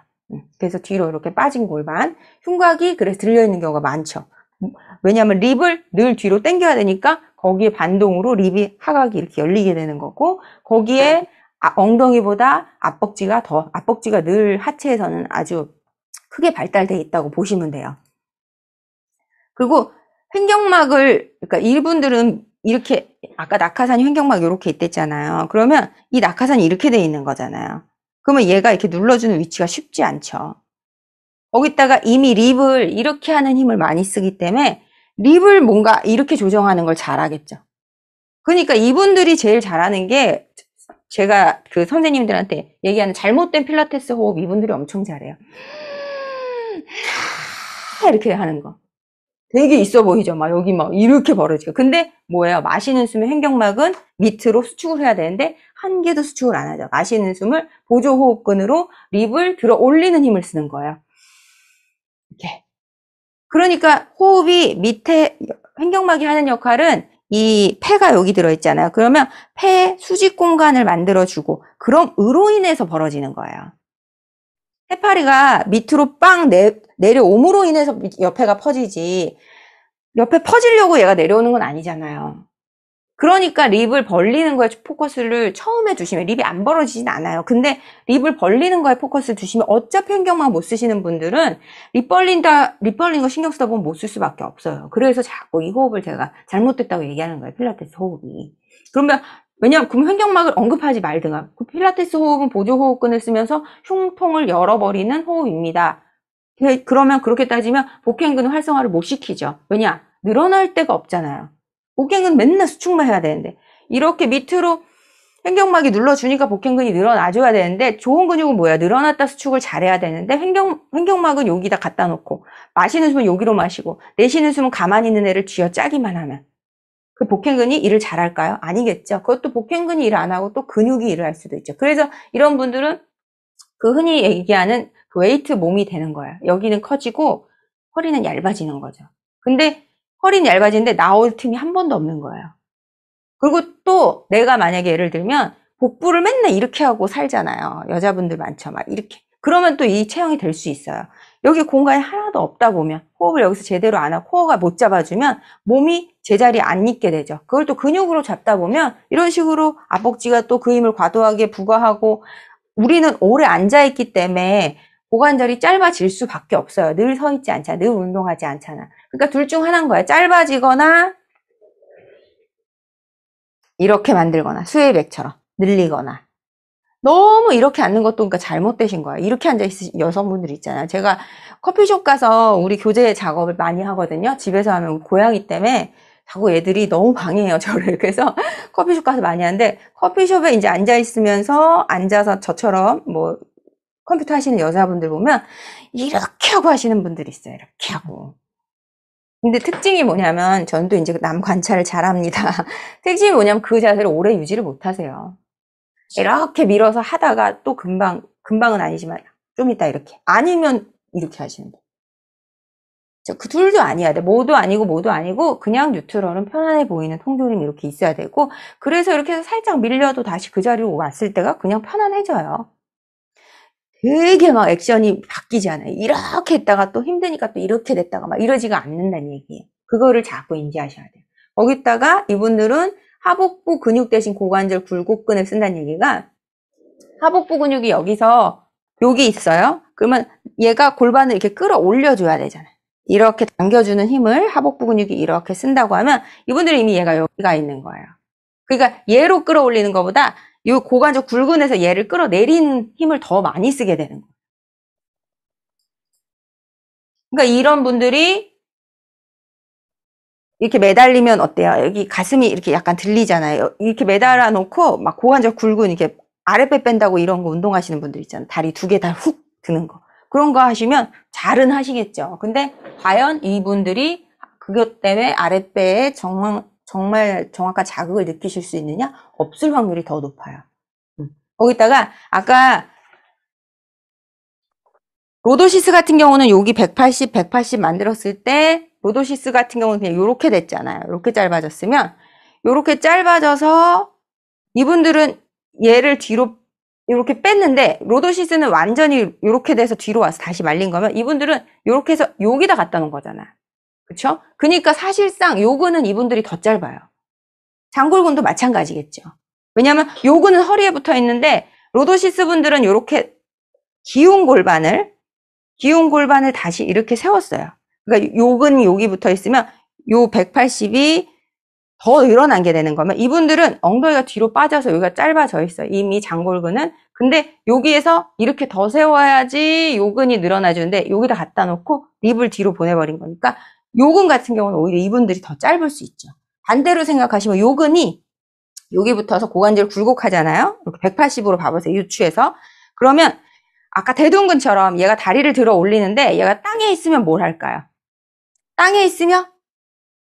그래서 뒤로 이렇게 빠진 골반, 흉곽이 그래서 들려있는 경우가 많죠. 왜냐하면 립을 늘 뒤로 당겨야 되니까 거기에 반동으로 립이 하각이 이렇게 열리게 되는 거고 거기에 엉덩이보다 앞벅지가 늘 하체에서는 아주 크게 발달되어 있다고 보시면 돼요. 그리고 그러니까 이분들은 이렇게, 아까 낙하산이 횡격막 이렇게 있댔잖아요. 그러면 이 낙하산이 이렇게 돼 있는 거잖아요. 그러면 얘가 이렇게 눌러주는 위치가 쉽지 않죠. 거기다가 이미 립을 이렇게 하는 힘을 많이 쓰기 때문에 립을 뭔가 이렇게 조정하는 걸 잘하겠죠. 그러니까 이분들이 제일 잘하는 게 제가 그 선생님들한테 얘기하는 잘못된 필라테스 호흡 이분들이 엄청 잘해요. 이렇게 하는 거. 되게 있어 보이죠? 막 여기 막 이렇게 벌어지고. 근데 뭐예요? 마시는 숨의 횡격막은 밑으로 수축을 해야 되는데 한 개도 수축을 안 하죠. 마시는 숨을 보조호흡근으로 립을 들어 올리는 힘을 쓰는 거예요. 이렇게. 그러니까 호흡이 밑에 횡격막이 하는 역할은 이 폐가 여기 들어있잖아요. 그러면 폐 수직 공간을 만들어주고 그럼 으로 인해서 벌어지는 거예요. 해파리가 밑으로 빵 내려옴으로 인해서 옆에가 퍼지지 옆에 퍼지려고 얘가 내려오는 건 아니잖아요. 그러니까 립을 벌리는 거에 포커스를 처음에 두시면 립이 안 벌어지진 않아요. 근데 립을 벌리는 거에 포커스를 두시면 어차피 횡격막 못 쓰시는 분들은 립 벌리는 거 신경 쓰다 보면 못 쓸 수밖에 없어요. 그래서 자꾸 이 호흡을 제가 잘못됐다고 얘기하는 거예요. 필라테스 호흡이. 왜냐면 그럼 횡격막을 언급하지 말든가. 그 필라테스 호흡은 보조호흡근을 쓰면서 흉통을 열어버리는 호흡입니다. 그러면 그렇게 따지면 복행근 활성화를 못 시키죠. 왜냐? 늘어날 데가 없잖아요. 복행근 맨날 수축만 해야 되는데 이렇게 밑으로 횡격막이 눌러주니까 복행근이 늘어나줘야 되는데 좋은 근육은 뭐야? 늘어났다 수축을 잘해야 되는데 횡격막은 여기다 갖다 놓고 마시는 숨은 여기로 마시고 내쉬는 숨은 가만히 있는 애를 쥐어짜기만 하면 그 복행근이 일을 잘할까요? 아니겠죠. 그것도 복행근이 일을 안 하고 또 근육이 일을 할 수도 있죠. 그래서 이런 분들은 그 흔히 얘기하는 그 웨이트 몸이 되는 거예요. 여기는 커지고 허리는 얇아지는 거죠. 근데 허리는 얇아지는데 나올 틈이 한 번도 없는 거예요. 그리고 또 내가 만약에 예를 들면 복부를 맨날 이렇게 하고 살잖아요. 여자분들 많죠. 막 이렇게. 그러면 또 이 체형이 될 수 있어요. 여기 공간이 하나도 없다 보면 호흡을 여기서 제대로 안 하고 코어가 못 잡아주면 몸이 제자리에 안 있게 되죠. 그걸 또 근육으로 잡다 보면 이런 식으로 앞벅지가 또 그 힘을 과도하게 부과하고 우리는 오래 앉아있기 때문에 고관절이 짧아질 수밖에 없어요. 늘 서 있지 않잖아. 늘 운동하지 않잖아. 그러니까 둘 중 하나인 거야. 짧아지거나 이렇게 만들거나 수혜백처럼 늘리거나 너무 이렇게 앉는 것도 그러니까 잘못되신 거예요. 이렇게 앉아있으신 여성분들 있잖아요. 제가 커피숍 가서 우리 교재 작업을 많이 하거든요. 집에서 하면 고양이 때문에 자꾸 애들이 너무 방해해요, 저를. 그래서 커피숍 가서 많이 하는데 커피숍에 이제 앉아서 저처럼 뭐 컴퓨터 하시는 여자분들 보면 이렇게 하고 하시는 분들이 있어요. 이렇게 하고. 근데 특징이 뭐냐면 저는 또 이제 남 관찰을 잘합니다. 특징이 뭐냐면 그 자세를 오래 유지를 못 하세요. 이렇게 밀어서 하다가 또 금방은 아니지만 좀 이따 이렇게. 아니면 이렇게 하시는 분. 그 둘도 아니야 돼. 뭐도 아니고 그냥 뉴트럴은 편안해 보이는 통조림이 이렇게 있어야 되고, 그래서 이렇게 해서 살짝 밀려도 다시 그 자리로 왔을 때가 그냥 편안해져요. 되게 막 액션이 바뀌지 않아요. 이렇게 했다가 또 힘드니까 또 이렇게 됐다가 막 이러지가 않는다는 얘기예요. 그거를 자꾸 인지하셔야 돼요. 거기다가 이분들은 하복부 근육 대신 고관절 굴곡근을 쓴다는 얘기가, 하복부 근육이 여기서 여기 있어요. 그러면 얘가 골반을 이렇게 끌어올려줘야 되잖아요. 이렇게 당겨주는 힘을 하복부 근육이 이렇게 쓴다고 하면 이분들이 이미 얘가 여기가 있는 거예요. 그러니까 얘로 끌어올리는 것보다 이 고관절 굴근에서 얘를 끌어내리는 힘을 더 많이 쓰게 되는 거예요. 그러니까 이런 분들이 이렇게 매달리면 어때요? 여기 가슴이 이렇게 약간 들리잖아요. 이렇게 매달아 놓고 막 고관절 굴근 이렇게 아랫배 뺀다고 이런 거 운동하시는 분들 있잖아요. 다리 두 개 다 훅 드는 거. 그런 거 하시면 잘은 하시겠죠. 근데 과연 이분들이 그것 때문에 아랫배에 정말 정확한 자극을 느끼실 수 있느냐? 없을 확률이 더 높아요. 거기다가 아까 로도시스 같은 경우는 여기 180 만들었을 때 로도시스 같은 경우는 그냥 요렇게 됐잖아요. 요렇게 짧아졌으면 요렇게 짧아져서 이분들은 얘를 뒤로 요렇게 뺐는데, 로도시스는 완전히 요렇게 돼서 뒤로 와서 다시 말린 거면 이분들은 요렇게 해서 여기다 갖다 놓은 거잖아. 그쵸? 그러니까 사실상 요근은 이분들이 더 짧아요. 장골근도 마찬가지겠죠. 왜냐면 요근은 허리에 붙어 있는데 로도시스 분들은 요렇게 기운 골반을 다시 이렇게 세웠어요. 그러니까 요근이 여기 붙어 있으면 요 180이 더 늘어난 게 되는 거면 이분들은 엉덩이가 뒤로 빠져서 여기가 짧아져 있어요. 이미 장골근은. 근데 여기에서 이렇게 더 세워야지 요근이 늘어나주는데 여기다 갖다 놓고 립을 뒤로 보내버린 거니까 요근 같은 경우는 오히려 이분들이 더 짧을 수 있죠. 반대로 생각하시면 요근이 여기 붙어서 고관절 굴곡하잖아요. 이렇게 180으로 봐보세요. 유추해서. 그러면 아까 대둔근처럼 얘가 다리를 들어 올리는데 얘가 땅에 있으면 뭘 할까요? 땅에 있으면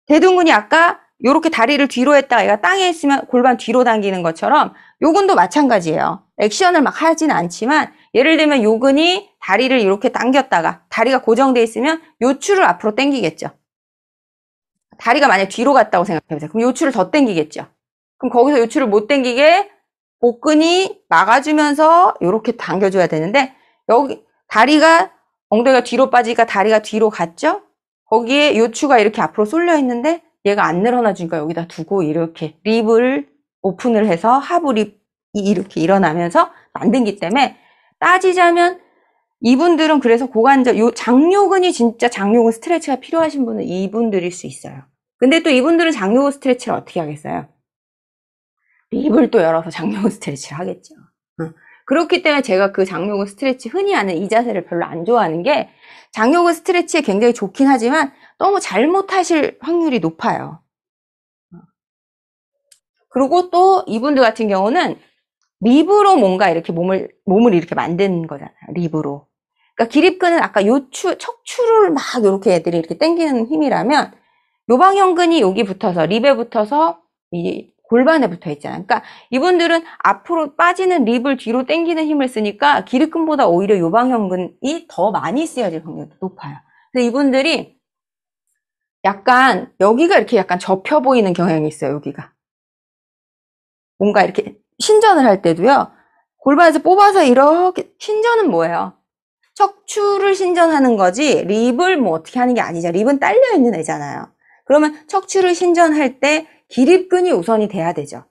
대둔근이 아까 요렇게 다리를 뒤로 했다가 얘가 땅에 있으면 골반 뒤로 당기는 것처럼 요근도 마찬가지예요. 액션을 막 하진 않지만 예를 들면 요근이 다리를 이렇게 당겼다가 다리가 고정돼 있으면 요추를 앞으로 당기겠죠. 다리가 만약에 뒤로 갔다고 생각해보세요. 그럼 요추를 더 당기겠죠. 그럼 거기서 요추를 못 당기게 복근이 막아주면서 이렇게 당겨줘야 되는데, 여기 다리가 엉덩이가 뒤로 빠지니까 다리가 뒤로 갔죠. 거기에 요추가 이렇게 앞으로 쏠려 있는데 얘가 안 늘어나 주니까 여기다 두고 이렇게 립을 오픈을 해서 하부 립이 이렇게 일어나면서 만든기 때문에, 따지자면 이분들은 그래서 고관절, 요 장요근이 진짜 장요근 스트레치가 필요하신 분은 이분들일 수 있어요. 근데 또 이분들은 장요근 스트레치를 어떻게 하겠어요? 립을 또 열어서 장요근 스트레치를 하겠죠. 그렇기 때문에 제가 그 장요근 스트레치, 흔히 하는 이 자세를 별로 안 좋아하는 게, 장요근 스트레치에 굉장히 좋긴 하지만 너무 잘못하실 확률이 높아요. 그리고 또 이분들 같은 경우는 립으로 뭔가 이렇게 몸을 이렇게 만드는 거잖아요. 립으로. 그러니까 기립근은 아까 척추를 막 이렇게 애들이 이렇게 당기는 힘이라면, 요방형근이 여기 붙어서 립에 붙어서 이 골반에 붙어 있잖아요. 그러니까 이분들은 앞으로 빠지는 립을 뒤로 당기는 힘을 쓰니까 기립근보다 오히려 요방형근이 더 많이 쓰여질 확률이 높아요. 그래서 이분들이 약간 여기가 이렇게 약간 접혀 보이는 경향이 있어요. 여기가 뭔가 이렇게 신전을 할 때도요, 골반에서 뽑아서 이렇게, 신전은 뭐예요? 척추를 신전하는 거지 립을 뭐 어떻게 하는 게 아니죠. 립은 딸려 있는 애잖아요. 그러면 척추를 신전할 때 기립근이 우선이 돼야 되죠.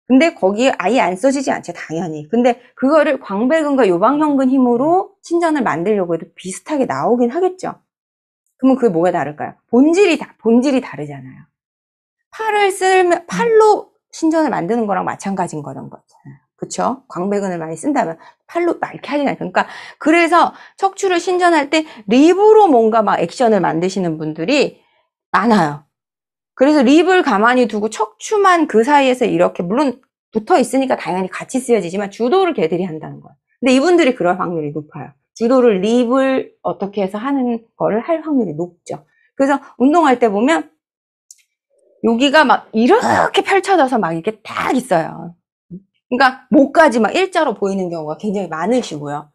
근데 거기에 아예 안 써지지 않죠, 당연히. 근데 그거를 광배근과 요방형근 힘으로 신전을 만들려고 해도 비슷하게 나오긴 하겠죠. 그러면 그게 뭐가 다를까요? 본질이 다르잖아요. 팔로 신전을 만드는 거랑 마찬가지인 거잖아요. 그쵸? 광배근을 많이 쓴다면 팔로 막 이렇게 하진 않아요. 그러니까 그래서 척추를 신전할 때 립으로 뭔가 막 액션을 만드시는 분들이 많아요. 그래서 립을 가만히 두고 척추만 그 사이에서 이렇게, 물론 붙어 있으니까 당연히 같이 쓰여지지만 주도를 걔들이 한다는 거예요. 근데 이분들이 그럴 확률이 높아요. 주도를 립을 어떻게 해서 하는 거를 할 확률이 높죠. 그래서 운동할 때 보면 여기가 막 이렇게 펼쳐져서 막 이렇게 딱 있어요. 그러니까 목까지 막 일자로 보이는 경우가 굉장히 많으시고요.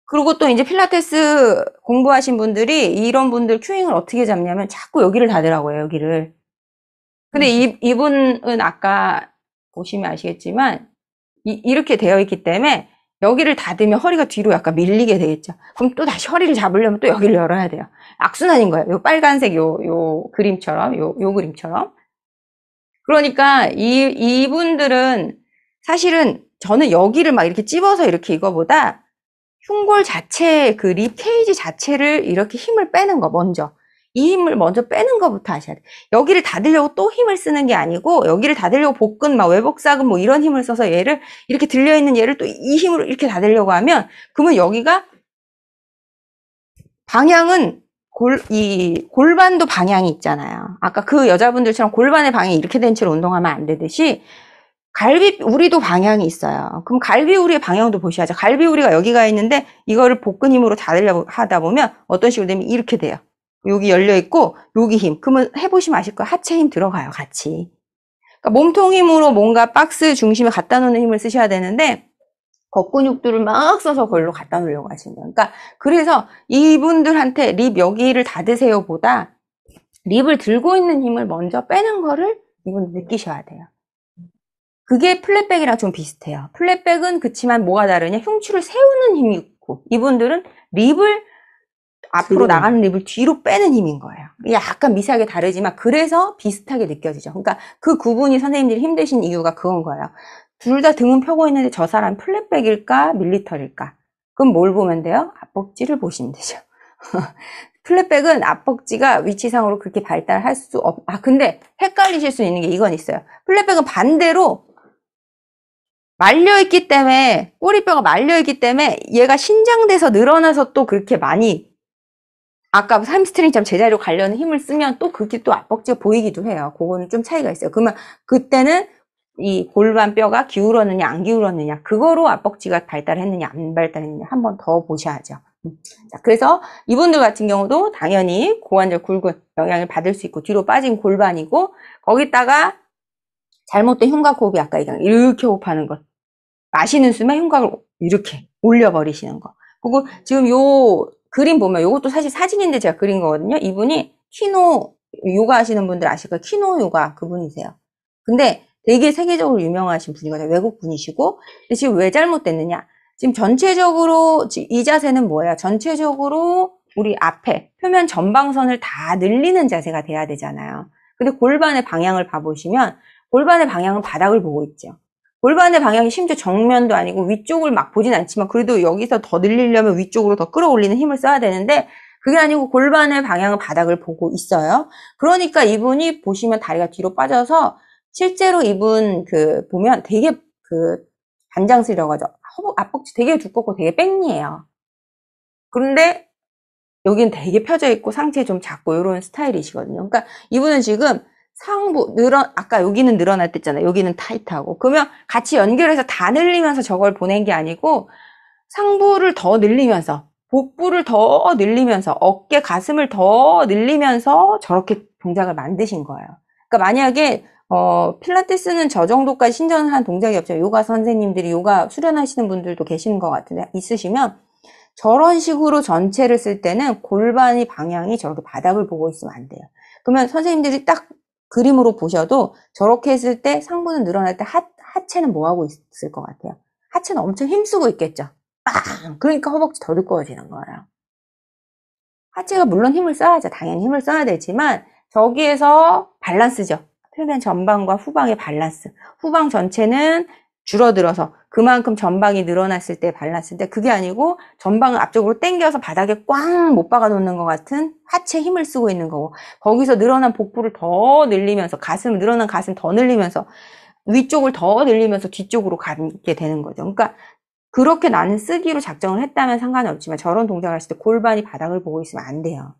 그리고 또 이제 필라테스 공부하신 분들이 이런 분들 큐잉을 어떻게 잡냐면 자꾸 여기를 닫으라고요, 여기를. 근데 이분은 아까 보시면 아시겠지만 이렇게 되어 있기 때문에 여기를 닫으면 허리가 뒤로 약간 밀리게 되겠죠. 그럼 또 다시 허리를 잡으려면 또 여기를 열어야 돼요. 악순환인 거예요. 요 빨간색 요 그림처럼, 요 그림처럼. 그러니까 이분들은 사실은 저는 여기를 막 이렇게 찝어서 이렇게 이거보다 흉골 자체, 그 립 케이지 자체를 이렇게 힘을 빼는 거, 먼저. 이 힘을 먼저 빼는 것부터 하셔야 돼. 여기를 닫으려고 또 힘을 쓰는 게 아니고, 여기를 닫으려고 복근, 막 외복사근 뭐 이런 힘을 써서 얘를, 이렇게 들려있는 얘를 또 이 힘으로 이렇게 닫으려고 하면, 그러면 여기가, 방향은, 이 골반도 방향이 있잖아요. 아까 그 여자분들처럼 골반의 방향이 이렇게 된 채로 운동하면 안 되듯이, 갈비우리도 방향이 있어요. 그럼 갈비우리의 방향도 보셔야죠. 갈비우리가 여기가 있는데 이거를 복근 힘으로 닫으려고 하다 보면 어떤 식으로 되면 이렇게 돼요. 여기 열려 있고 여기 힘. 그러면 해보시면 아실 거예요. 하체 힘 들어가요, 같이. 그러니까 몸통 힘으로 뭔가 박스 중심에 갖다 놓는 힘을 쓰셔야 되는데 겉근육들을 막 써서 그걸로 갖다 놓으려고 하시는 거예요. 그러니까 그래서 이분들한테 립 여기를 닫으세요 보다 립을 들고 있는 힘을 먼저 빼는 거를 이분 느끼셔야 돼요. 그게 플랫백이랑 좀 비슷해요. 플랫백은 그치만 뭐가 다르냐? 흉추를 세우는 힘이 있고 이분들은 립을 앞으로 나가는 립을 뒤로 빼는 힘인 거예요. 약간 미세하게 다르지만 그래서 비슷하게 느껴지죠. 그러니까 그 구분이 선생님들이 힘드신 이유가 그건 거예요. 둘 다 등은 펴고 있는데 저 사람 플랫백일까 밀리터릴까? 그럼 뭘 보면 돼요? 앞벅지를 보시면 되죠. 플랫백은 앞벅지가 위치상으로 그렇게 발달할 수 근데 헷갈리실 수 있는 게 이건 있어요. 플랫백은 반대로 말려있기 때문에, 꼬리뼈가 말려있기 때문에 얘가 신장돼서 늘어나서 또 그렇게 많이, 아까 hamstring처럼 제자리로 가려는 힘을 쓰면 또 그렇게 또 앞벅지가 보이기도 해요. 그거는 좀 차이가 있어요. 그러면 그때는 이 골반 뼈가 기울었느냐 안 기울었느냐 그거로 앞벅지가 발달했느냐 안 발달했느냐 한 번 더 보셔야죠. 자, 그래서 이분들 같은 경우도 당연히 고관절 굵은 영향을 받을 수 있고 뒤로 빠진 골반이고 거기다가 잘못된 흉곽 호흡이 아까 얘기한 이렇게 호흡하는 것. 마시는 숨에 흉곽을 이렇게 올려버리시는 거. 그리고 지금 요 그림 보면 요것도 사실 사진인데 제가 그린 거거든요. 이분이 키노 요가 하시는 분들 아실 거예요. 키노 요가 그분이세요. 근데 되게 세계적으로 유명하신 분이거든요. 외국 분이시고. 근데 지금 왜 잘못됐느냐? 지금 전체적으로 이 자세는 뭐예요? 전체적으로 우리 앞에 표면 전방선을 다 늘리는 자세가 돼야 되잖아요. 근데 골반의 방향을 봐보시면 골반의 방향은 바닥을 보고 있죠. 골반의 방향이 심지어 정면도 아니고 위쪽을 막 보진 않지만 그래도 여기서 더 늘리려면 위쪽으로 더 끌어올리는 힘을 써야 되는데 그게 아니고 골반의 방향은 바닥을 보고 있어요. 그러니까 이분이 보시면 다리가 뒤로 빠져서 실제로 이분 보면 되게 반장스러워 가지고 앞벅지 되게 두껍고 되게 뺑이에요. 그런데 여기는 되게 펴져 있고 상체 좀 작고 이런 스타일이시거든요. 그러니까 이분은 지금 상부 아까 여기는 늘어날 때 있잖아요. 여기는 타이트하고. 그러면 같이 연결해서 다 늘리면서 저걸 보낸 게 아니고 상부를 더 늘리면서 복부를 더 늘리면서 어깨 가슴을 더 늘리면서 저렇게 동작을 만드신 거예요. 그러니까 만약에 필라테스는 저 정도까지 신전한 동작이 없죠. 요가 선생님들이 요가 수련하시는 분들도 계시는 것 같은데 있으시면 저런 식으로 전체를 쓸 때는 골반이 방향이 저렇게 바닥을 보고 있으면 안 돼요. 그러면 선생님들이 딱 그림으로 보셔도 저렇게 했을 때 상부는 늘어날 때 하체는 뭐 하고 있을 것 같아요? 하체는 엄청 힘쓰고 있겠죠. 빵! 그러니까 허벅지 더 두꺼워지는 거예요. 하체가 물론 힘을 써야죠. 당연히 힘을 써야 되지만 저기에서 밸런스죠. 표면 전방과 후방의 밸런스. 후방 전체는 줄어들어서 그만큼 전방이 늘어났을 때 밸런스인데 그게 아니고 전방을 앞쪽으로 당겨서 바닥에 꽝 못 박아 놓는 것 같은 하체 힘을 쓰고 있는 거고 거기서 늘어난 복부를 더 늘리면서 늘어난 가슴 더 늘리면서 위쪽을 더 늘리면서 뒤쪽으로 가게 되는 거죠. 그러니까 그렇게 나는 쓰기로 작정을 했다면 상관이 없지만 저런 동작을 했을 때 골반이 바닥을 보고 있으면 안 돼요.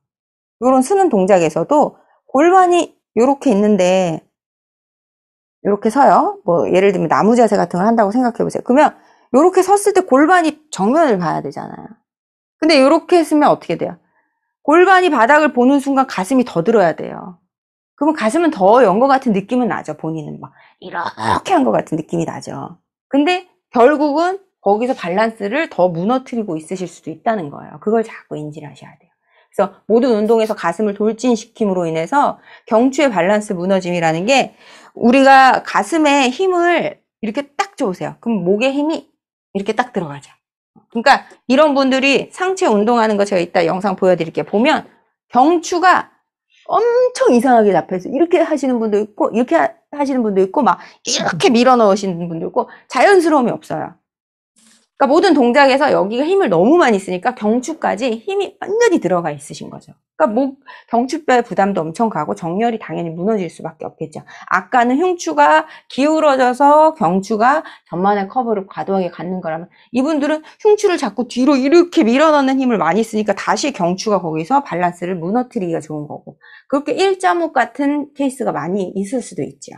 이런 쓰는 동작에서도 골반이 이렇게 있는데 이렇게 서요. 뭐 예를 들면 나무 자세 같은 걸 한다고 생각해 보세요. 그러면 이렇게 섰을 때 골반이 정면을 봐야 되잖아요. 근데 이렇게 했으면 어떻게 돼요? 골반이 바닥을 보는 순간 가슴이 더 들어야 돼요. 그러면 가슴은 더 연 것 같은 느낌은 나죠. 본인은 막 이렇게 한 것 같은 느낌이 나죠. 근데 결국은 거기서 밸런스를 더 무너뜨리고 있으실 수도 있다는 거예요. 그걸 자꾸 인지를 하셔야 돼요. 그래서 모든 운동에서 가슴을 돌진시킴으로 인해서 경추의 밸런스 무너짐이라는 게 우리가 가슴에 힘을 이렇게 딱 줘보세요. 그럼 목에 힘이 이렇게 딱 들어가죠. 그러니까 이런 분들이 상체 운동하는 거 제가 이따 영상 보여드릴게요. 보면 경추가 엄청 이상하게 잡혀있어요. 이렇게 하시는 분도 있고 이렇게 하시는 분도 있고 막 이렇게 밀어 넣으시는 분도 있고 자연스러움이 없어요. 그러니까 모든 동작에서 여기가 힘을 너무 많이 쓰니까 경추까지 힘이 완전히 들어가 있으신 거죠. 그러니까 목, 경추뼈의 부담도 엄청 가고 정렬이 당연히 무너질 수밖에 없겠죠. 아까는 흉추가 기울어져서 경추가 전만의 커브를 과도하게 갖는 거라면 이분들은 흉추를 자꾸 뒤로 이렇게 밀어넣는 힘을 많이 쓰니까 다시 경추가 거기서 밸런스를 무너뜨리기가 좋은 거고 그렇게 일자목 같은 케이스가 많이 있을 수도 있죠.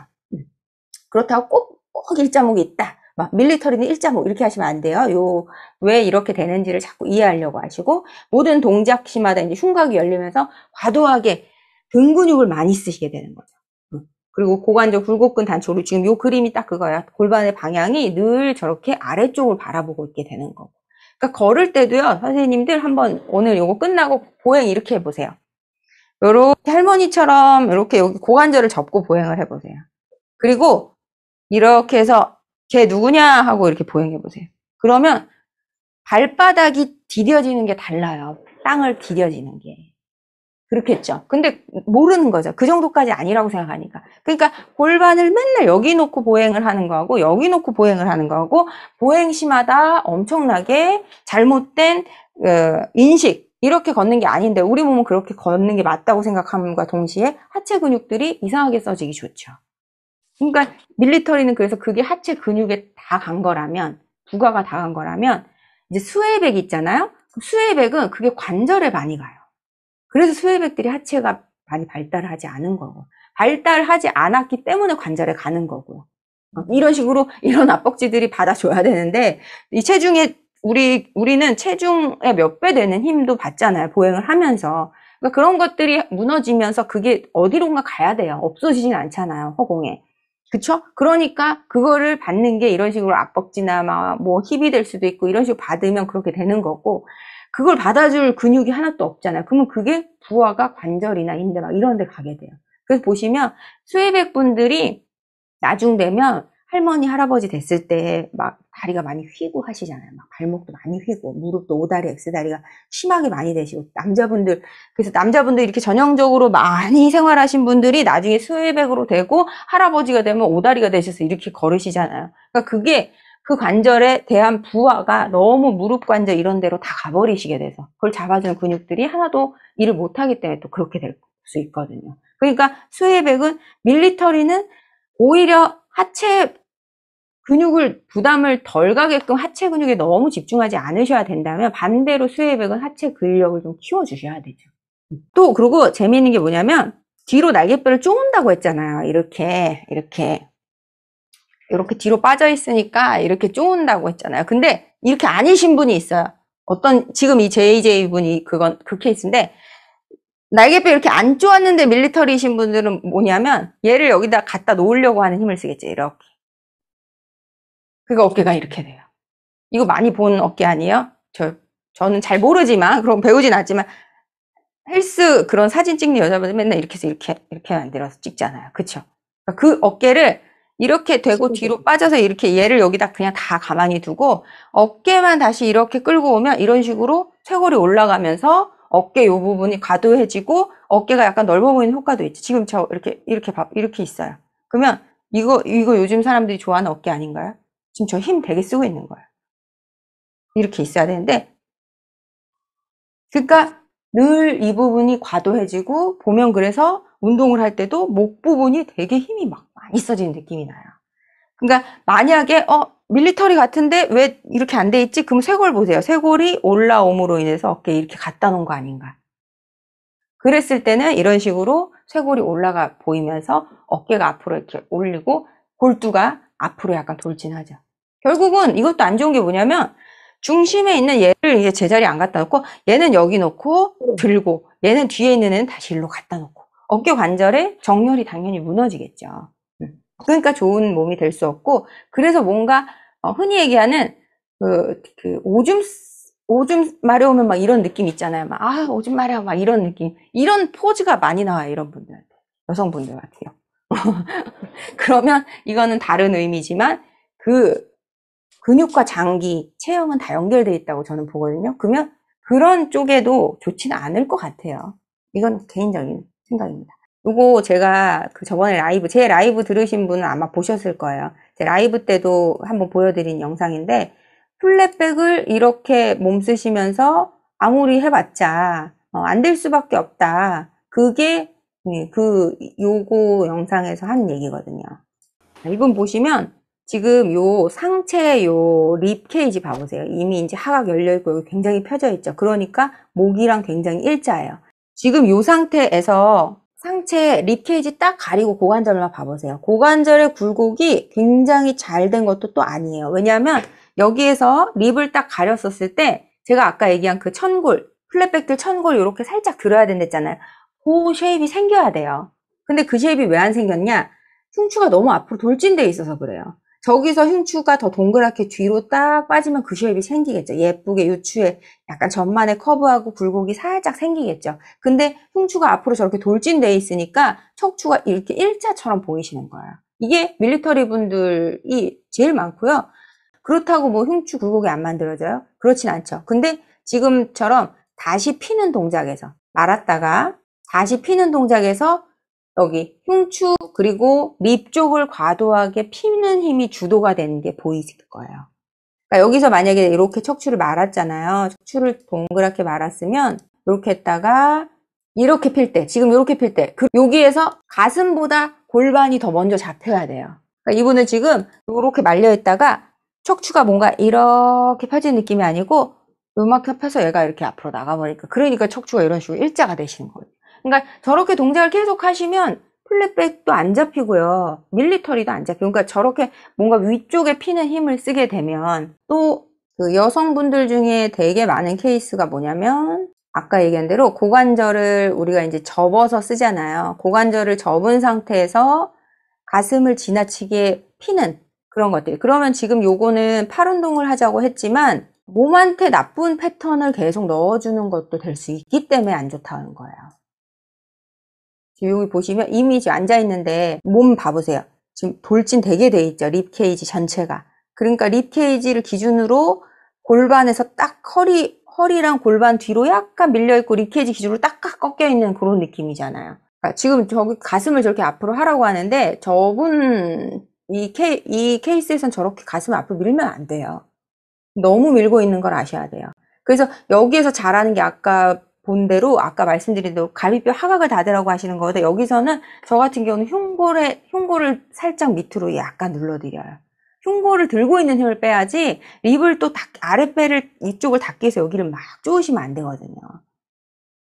그렇다고 꼭 일자목이 있다. 막 밀리터리는 일자목 이렇게 하시면 안 돼요. 왜 이렇게 되는지를 자꾸 이해하려고 하시고 모든 동작 시마다 이제 흉곽이 열리면서 과도하게 등 근육을 많이 쓰시게 되는 거죠. 그리고 고관절 굴곡근 단축으로 지금 요 그림이 딱 그거예요. 골반의 방향이 늘 저렇게 아래쪽을 바라보고 있게 되는 거고. 그러니까 걸을 때도요. 선생님들 한번 오늘 요거 끝나고 보행 이렇게 해보세요. 요렇게 할머니처럼 이렇게 여기 고관절을 접고 보행을 해보세요. 그리고 이렇게 해서 걔 누구냐 하고 이렇게 보행해 보세요. 그러면 발바닥이 디뎌지는 게 달라요. 땅을 디뎌지는 게. 그렇겠죠. 근데 모르는 거죠. 그 정도까지 아니라고 생각하니까. 그러니까 골반을 맨날 여기 놓고 보행을 하는 거하고 여기 놓고 보행을 하는 거하고 보행시마다 엄청나게 잘못된 인식 이렇게 걷는 게 아닌데 우리 몸은 그렇게 걷는 게 맞다고 생각함과 동시에 하체 근육들이 이상하게 써지기 좋죠. 그러니까 밀리터리는 그래서 그게 하체 근육에 다 간 거라면 부가가 다 간 거라면 이제 수혜백 있잖아요. 수혜백은 그게 관절에 많이 가요. 그래서 수혜백들이 하체가 많이 발달을 하지 않은 거고 발달하지 않았기 때문에 관절에 가는 거고요. 이런 식으로 이런 압박지들이 받아줘야 되는데 이 체중에 우리는 체중의 몇 배 되는 힘도 받잖아요. 보행을 하면서. 그러니까 그런 것들이 무너지면서 그게 어디론가 가야 돼요. 없어지진 않잖아요. 허공에. 그쵸? 그러니까 그거를 받는 게 이런 식으로 압박지나 뭐 힙이 될 수도 있고 이런 식으로 받으면 그렇게 되는 거고 그걸 받아줄 근육이 하나도 없잖아요. 그러면 그게 부하가 관절이나 인대 막 이런 데 가게 돼요. 그래서 보시면 수혜백 분들이 나중 되면 할머니, 할아버지 됐을 때 막 다리가 많이 휘고 하시잖아요. 막 발목도 많이 휘고 무릎도 오다리, X다리가 심하게 많이 되시고 남자분들 그래서 남자분들 이렇게 전형적으로 많이 생활하신 분들이 나중에 수혜백으로 되고 할아버지가 되면 오다리가 되셔서 이렇게 걸으시잖아요. 그러니까 그게 그 관절에 대한 부하가 너무 무릎 관절 이런 데로 다 가버리시게 돼서 그걸 잡아주는 근육들이 하나도 일을 못하기 때문에 또 그렇게 될 수 있거든요. 그러니까 수혜백은 밀리터리는 오히려 하체 근육을 부담을 덜 가게끔 하체 근육에 너무 집중하지 않으셔야 된다면 반대로 수혜백은 하체 근력을 좀 키워주셔야 되죠. 또 그리고 재미있는 게 뭐냐면 뒤로 날개뼈를 쪼은다고 했잖아요. 이렇게 뒤로 빠져 있으니까 이렇게 쪼은다고 했잖아요. 근데 이렇게 아니신 분이 있어요. 지금 이 JJ 분이 그 케이스인데 날개뼈 이렇게 안 쪼았는데 밀리터리이신 분들은 뭐냐면 얘를 여기다 갖다 놓으려고 하는 힘을 쓰겠죠. 이렇게. 그러니까 어깨가 이렇게 돼요. 이거 많이 본 어깨 아니에요? 저는 잘 모르지만 그럼 배우진 않지만 헬스 그런 사진 찍는 여자분들 맨날 이렇게 해서 이렇게 만들어서 찍잖아요. 그쵸? 그러니까 그 어깨를 이렇게 되고 뒤로 빠져서 이렇게 얘를 여기다 그냥 다 가만히 두고 어깨만 다시 이렇게 끌고 오면 이런 식으로 쇄골이 올라가면서 어깨 요 부분이 과도해지고 어깨가 약간 넓어 보이는 효과도 있지. 지금 저 이렇게 있어요. 그러면 이거 요즘 사람들이 좋아하는 어깨 아닌가요? 지금 저 힘 되게 쓰고 있는 거예요. 이렇게 있어야 되는데 그러니까 늘 이 부분이 과도해지고 보면 그래서 운동을 할 때도 목 부분이 되게 힘이 막 많이 써지는 느낌이 나요. 그러니까 만약에 밀리터리 같은데 왜 이렇게 안 돼 있지? 그럼 쇄골 보세요. 쇄골이 올라옴으로 인해서 어깨에 이렇게 갖다 놓은 거 아닌가? 그랬을 때는 이런 식으로 쇄골이 올라가 보이면서 어깨가 앞으로 이렇게 올리고 골두가 앞으로 약간 돌진하죠. 결국은 이것도 안 좋은 게 뭐냐면 중심에 있는 얘를 이제 제자리에 안 갖다 놓고 얘는 여기 놓고 들고 얘는 뒤에 있는 애는 다시 일로 갖다 놓고 어깨 관절의 정렬이 당연히 무너지겠죠. 그러니까 좋은 몸이 될 수 없고 그래서 뭔가 흔히 얘기하는 오줌 마려우면 막 이런 느낌 있잖아요. 막, 오줌 마려워. 막 이런 느낌. 이런 포즈가 많이 나와요. 이런 분들한테. 여성분들한테요. 그러면 이거는 다른 의미지만 그 근육과 장기, 체형은 다 연결되어 있다고 저는 보거든요. 그러면 그런 쪽에도 좋지는 않을 것 같아요. 이건 개인적인 생각입니다. 요거 제가 저번에 제 라이브 들으신 분은 아마 보셨을 거예요. 제 라이브 때도 한번 보여드린 영상인데, 플랫백을 이렇게 몸 쓰시면서 아무리 해봤자 안 될 수밖에 없다. 그게 요거 영상에서 한 얘기거든요. 이분 보시면 지금 요 상체 요 립 케이지 봐보세요. 이미 이제 하각 열려있고 굉장히 펴져 있죠. 그러니까 목이랑 굉장히 일자예요. 지금 요 상태에서 상체 립 케이지 딱 가리고 고관절만 봐보세요. 고관절의 굴곡이 굉장히 잘 된 것도 또 아니에요. 왜냐하면 여기에서 립을 딱 가렸었을 때 제가 아까 얘기한 그 천골, 플랫백들 천골 이렇게 살짝 들어야 된댔잖아요. 그 쉐입이 생겨야 돼요. 근데 그 쉐입이 왜 안 생겼냐? 흉추가 너무 앞으로 돌진돼 있어서 그래요. 저기서 흉추가 더 동그랗게 뒤로 딱 빠지면 그 쉐입이 생기겠죠. 예쁘게 요추에 약간 전만에 커브하고 굴곡이 살짝 생기겠죠. 근데 흉추가 앞으로 저렇게 돌진돼 있으니까 척추가 이렇게 일자처럼 보이시는 거예요. 이게 밀리터리 분들이 제일 많고요. 그렇다고 뭐 흉추 굴곡이 안 만들어져요? 그렇진 않죠. 근데 지금처럼 다시 피는 동작에서 말았다가 다시 피는 동작에서 여기 흉추 그리고 립 쪽을 과도하게 피는 힘이 주도가 되는 게 보이실 거예요. 그러니까 여기서 만약에 이렇게 척추를 말았잖아요. 척추를 동그랗게 말았으면 이렇게 했다가 이렇게 필 때, 지금 이렇게 필 때 여기에서 가슴보다 골반이 더 먼저 잡혀야 돼요. 그러니까 이분은 지금 이렇게 말려 있다가 척추가 뭔가 이렇게 펴진 느낌이 아니고 요만큼 펴서 얘가 이렇게 앞으로 나가버리니까 그러니까 척추가 이런 식으로 일자가 되시는 거예요. 그러니까 저렇게 동작을 계속 하시면 플랫백도 안 잡히고요. 밀리터리도 안 잡히고. 그러니까 저렇게 뭔가 위쪽에 피는 힘을 쓰게 되면 또 그 여성분들 중에 되게 많은 케이스가 뭐냐면 아까 얘기한 대로 고관절을 우리가 이제 접어서 쓰잖아요. 고관절을 접은 상태에서 가슴을 지나치게 피는 그런 것들. 그러면 지금 요거는 팔 운동을 하자고 했지만 몸한테 나쁜 패턴을 계속 넣어주는 것도 될 수 있기 때문에 안 좋다는 거예요. 여기 보시면 이미 지금 앉아있는데 몸 봐보세요. 지금 돌진 되게 돼 있죠. 립 케이지 전체가. 그러니까 립 케이지를 기준으로 골반에서 딱 허리랑 골반 뒤로 약간 밀려있고 립 케이지 기준으로 딱 꺾여있는 그런 느낌이잖아요. 그러니까 지금 저기 가슴을 저렇게 앞으로 하라고 하는데 저분 이 케이스에선 저렇게 가슴을 앞으로 밀면 안 돼요. 너무 밀고 있는 걸 아셔야 돼요. 그래서 여기에서 잘하는 게 아까 본 대로 아까 말씀드린 대로 갈비뼈 하각을 닫으라고 하시는 거거든요. 여기서는 저 같은 경우는 흉골을 살짝 밑으로 약간 눌러드려요. 흉골을 들고 있는 힘을 빼야지 립을 또 아랫배를 이쪽을 닫기 위해서 여기를 막 쪼으시면 안 되거든요.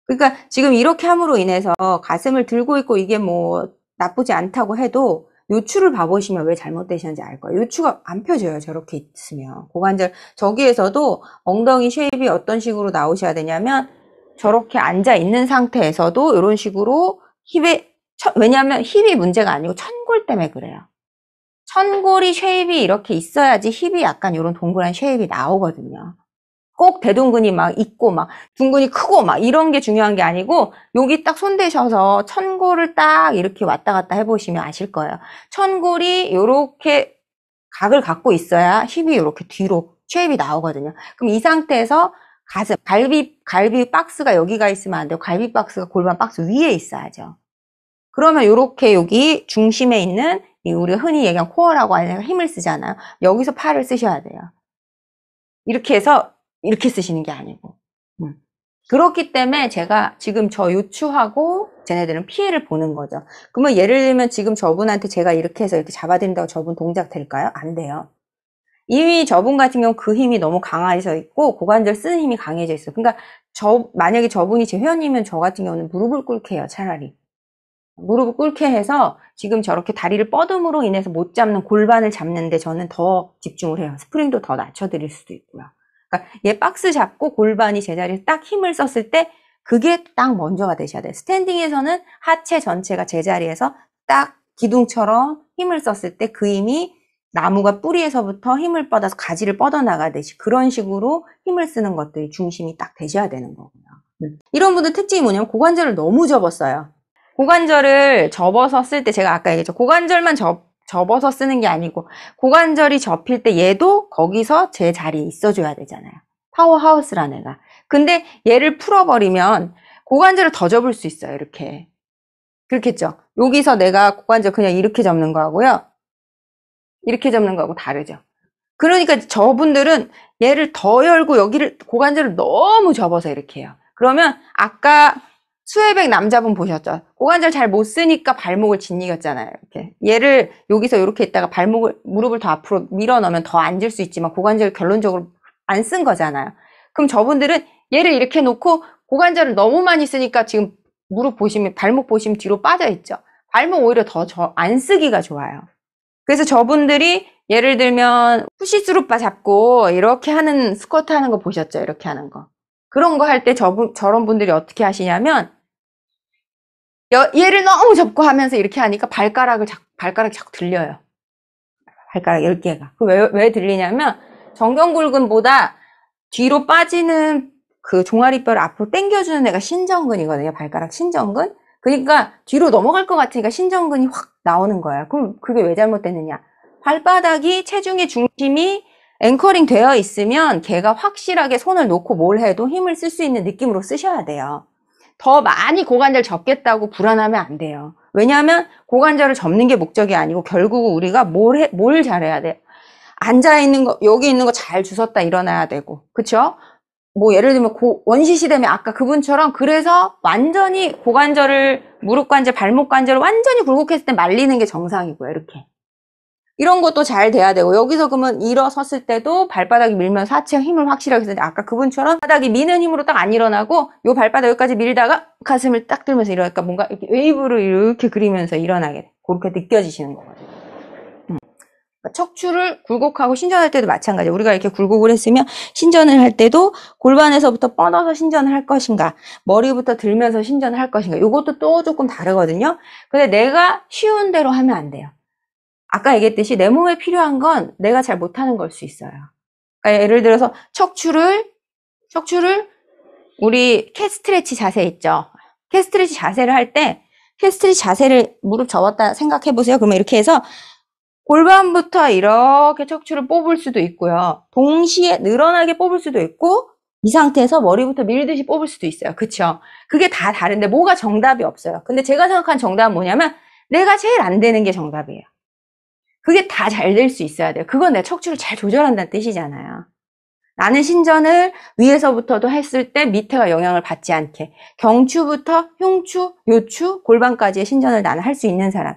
그러니까 지금 이렇게 함으로 인해서 가슴을 들고 있고 이게 뭐 나쁘지 않다고 해도 요추를 봐보시면 왜 잘못되셨는지 알 거예요. 요추가 안 펴져요. 저렇게 있으면. 고관절 저기에서도 엉덩이 쉐입이 어떤 식으로 나오셔야 되냐면 저렇게 앉아 있는 상태에서도 이런 식으로 왜냐하면 힙이 문제가 아니고 천골 때문에 그래요. 천골이 쉐입이 이렇게 있어야지 힙이 약간 이런 동그란 쉐입이 나오거든요. 꼭 대둔근이 막 있고 막 둔근이 크고 막 이런 게 중요한 게 아니고 여기 딱 손대셔서 천골을 딱 이렇게 왔다 갔다 해보시면 아실 거예요. 천골이 이렇게 각을 갖고 있어야 힙이 이렇게 뒤로 쉐입이 나오거든요. 그럼 이 상태에서 가슴, 갈비 박스가 여기가 있으면 안 돼요. 갈비 박스가 골반 박스 위에 있어야죠. 그러면 이렇게 여기 중심에 있는 우리가 흔히 얘기하는 코어라고 하는 힘을 쓰잖아요. 여기서 팔을 쓰셔야 돼요. 이렇게 해서 이렇게 쓰시는 게 아니고. 그렇기 때문에 제가 지금 저 요추하고 쟤네들은 피해를 보는 거죠. 그러면 예를 들면 지금 저분한테 제가 이렇게 해서 이렇게 잡아드린다고 저분 동작 될까요? 안 돼요. 이미 저분 같은 경우 그 힘이 너무 강해져 있고 고관절 쓰는 힘이 강해져 있어요. 그러니까 만약에 저분이 제 회원이면 저 같은 경우는 무릎을 꿇게 해요. 차라리. 무릎을 꿇게 해서 지금 저렇게 다리를 뻗음으로 인해서 못 잡는 골반을 잡는데 저는 더 집중을 해요. 스프링도 더 낮춰드릴 수도 있고요. 그러니까 얘 박스 잡고 골반이 제자리에 딱 힘을 썼을 때 그게 딱 먼저가 되셔야 돼요. 스탠딩에서는 하체 전체가 제자리에서 딱 기둥처럼 힘을 썼을 때 그 힘이 나무가 뿌리에서부터 힘을 뻗어서 가지를 뻗어나가듯이 그런 식으로 힘을 쓰는 것들이 중심이 딱 되셔야 되는 거고요. 이런 분들 특징이 뭐냐면 고관절을 너무 접었어요. 고관절을 접어서 쓸 때 제가 아까 얘기했죠. 고관절만 접어서 쓰는 게 아니고 고관절이 접힐 때 얘도 거기서 제 자리에 있어줘야 되잖아요. 파워하우스라는 애가. 근데 얘를 풀어버리면 고관절을 더 접을 수 있어요. 이렇게. 그렇겠죠. 여기서 내가 고관절 그냥 이렇게 접는 거하고요. 이렇게 접는 거하고 다르죠. 그러니까 저분들은 얘를 더 열고 여기를 고관절을 너무 접어서 이렇게 해요. 그러면 아까 수혜백 남자분 보셨죠? 고관절 잘 못 쓰니까 발목을 짓이겼잖아요. 이렇게 얘를 여기서 이렇게 있다가 무릎을 더 앞으로 밀어 넣으면 더 앉을 수 있지만 고관절 결론적으로 안 쓴 거잖아요. 그럼 저분들은 얘를 이렇게 놓고 고관절을 너무 많이 쓰니까 지금 무릎 보시면 발목 보시면 뒤로 빠져 있죠. 발목 오히려 더 안 쓰기가 좋아요. 그래서 저분들이 예를 들면 푸시스루바 잡고 이렇게 하는 스쿼트 하는 거 보셨죠? 이렇게 하는 거. 그런 거 할 때 저런 분들이 어떻게 하시냐면 얘를 너무 접고 하면서 이렇게 하니까 발가락이 자꾸 들려요. 발가락 10개가. 왜 들리냐면 정경골근보다 뒤로 빠지는 그 종아리뼈를 앞으로 당겨주는 애가 신전근이거든요. 발가락 신전근. 그러니까 뒤로 넘어갈 것 같으니까 신전근이 확 나오는 거예요. 그럼 그게 왜 잘못됐느냐? 발바닥이 체중의 중심이 앵커링 되어 있으면 걔가 확실하게 손을 놓고 뭘 해도 힘을 쓸 수 있는 느낌으로 쓰셔야 돼요. 더 많이 고관절 접겠다고 불안하면 안 돼요. 왜냐하면 고관절을 접는 게 목적이 아니고 결국 우리가 뭘 잘해야 돼요? 앉아있는 거, 여기 있는 거 잘 주웠다 일어나야 되고. 그쵸? 뭐 예를 들면 원시시 되면 아까 그분처럼 그래서 완전히 고관절을 무릎 관절, 발목 관절을 완전히 굴곡했을 때 말리는 게 정상이고요. 이렇게. 이런 것도 잘 돼야 되고 여기서 그러면 일어섰을 때도 발바닥이 밀면서 하체에 힘을 확실하게 쓰는데 아까 그분처럼 바닥이 미는 힘으로 딱 안 일어나고 요 발바닥 여기까지 밀다가 가슴을 딱 들면서 일어나니까 뭔가 이렇게 웨이브를 이렇게 그리면서 일어나게 돼. 그렇게 느껴지시는 거거든요. 척추를 굴곡하고 신전할 때도 마찬가지예요. 우리가 이렇게 굴곡을 했으면 신전을 할 때도 골반에서부터 뻗어서 신전을 할 것인가, 머리부터 들면서 신전을 할 것인가, 이것도 또 조금 다르거든요. 근데 내가 쉬운 대로 하면 안 돼요. 아까 얘기했듯이 내 몸에 필요한 건 내가 잘 못하는 걸 수 있어요. 그러니까 예를 들어서 척추를 우리 캣 스트레치 자세 있죠. 캣 스트레치 자세를 할 때 캣 스트레치 자세를 무릎 접었다 생각해 보세요. 그러면 이렇게 해서 골반부터 이렇게 척추를 뽑을 수도 있고요. 동시에 늘어나게 뽑을 수도 있고 이 상태에서 머리부터 밀듯이 뽑을 수도 있어요. 그쵸? 그게 다 다른데 뭐가 정답이 없어요. 근데 제가 생각한 정답은 뭐냐면 내가 제일 안 되는 게 정답이에요. 그게 다 잘 될 수 있어야 돼요. 그건 내 척추를 잘 조절한다는 뜻이잖아요. 나는 신전을 위에서부터도 했을 때 밑에가 영향을 받지 않게 경추부터 흉추, 요추, 골반까지의 신전을 나는 할 수 있는 사람.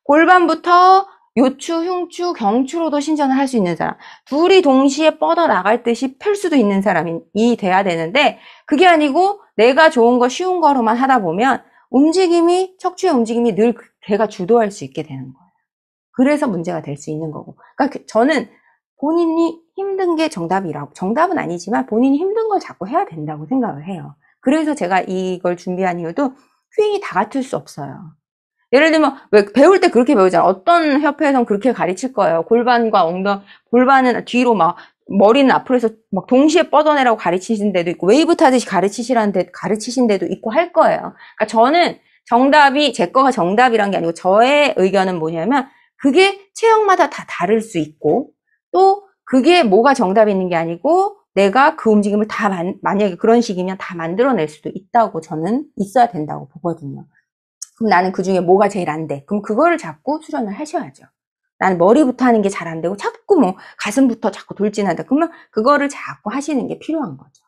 골반부터 요추, 흉추, 경추로도 신전을 할 수 있는 사람. 둘이 동시에 뻗어나갈 듯이 펼 수도 있는 사람이 돼야 되는데 그게 아니고 내가 좋은 거 쉬운 거로만 하다 보면 척추의 움직임이 늘 걔가 주도할 수 있게 되는 거예요. 그래서 문제가 될 수 있는 거고. 그러니까 저는 본인이 힘든 게 정답은 아니지만 본인이 힘든 걸 자꾸 해야 된다고 생각을 해요. 그래서 제가 이걸 준비한 이유도 큐잉이 다 같을 수 없어요. 예를 들면 왜 배울 때 그렇게 배우잖아요. 어떤 협회에서는 그렇게 가르칠 거예요. 골반과 골반은 뒤로 막 머리는 앞으로 해서 막 동시에 뻗어내라고 가르치신 데도 있고 웨이브 타듯이 가르치신 데도 있고 할 거예요. 그러니까 저는 정답이 제 거가 정답이란 게 아니고 저의 의견은 뭐냐면 그게 체형마다 다 다를 수 있고 또 그게 뭐가 정답이 있는 게 아니고 내가 그 움직임을 다 만약에 그런 식이면 다 만들어낼 수도 있다고 저는 있어야 된다고 보거든요. 그럼 나는 그 중에 뭐가 제일 안 돼? 그럼 그거를 자꾸 수련을 하셔야죠. 나는 머리부터 하는 게 잘 안 되고 자꾸 뭐 가슴부터 자꾸 돌진한다. 그러면 그거를 자꾸 하시는 게 필요한 거죠.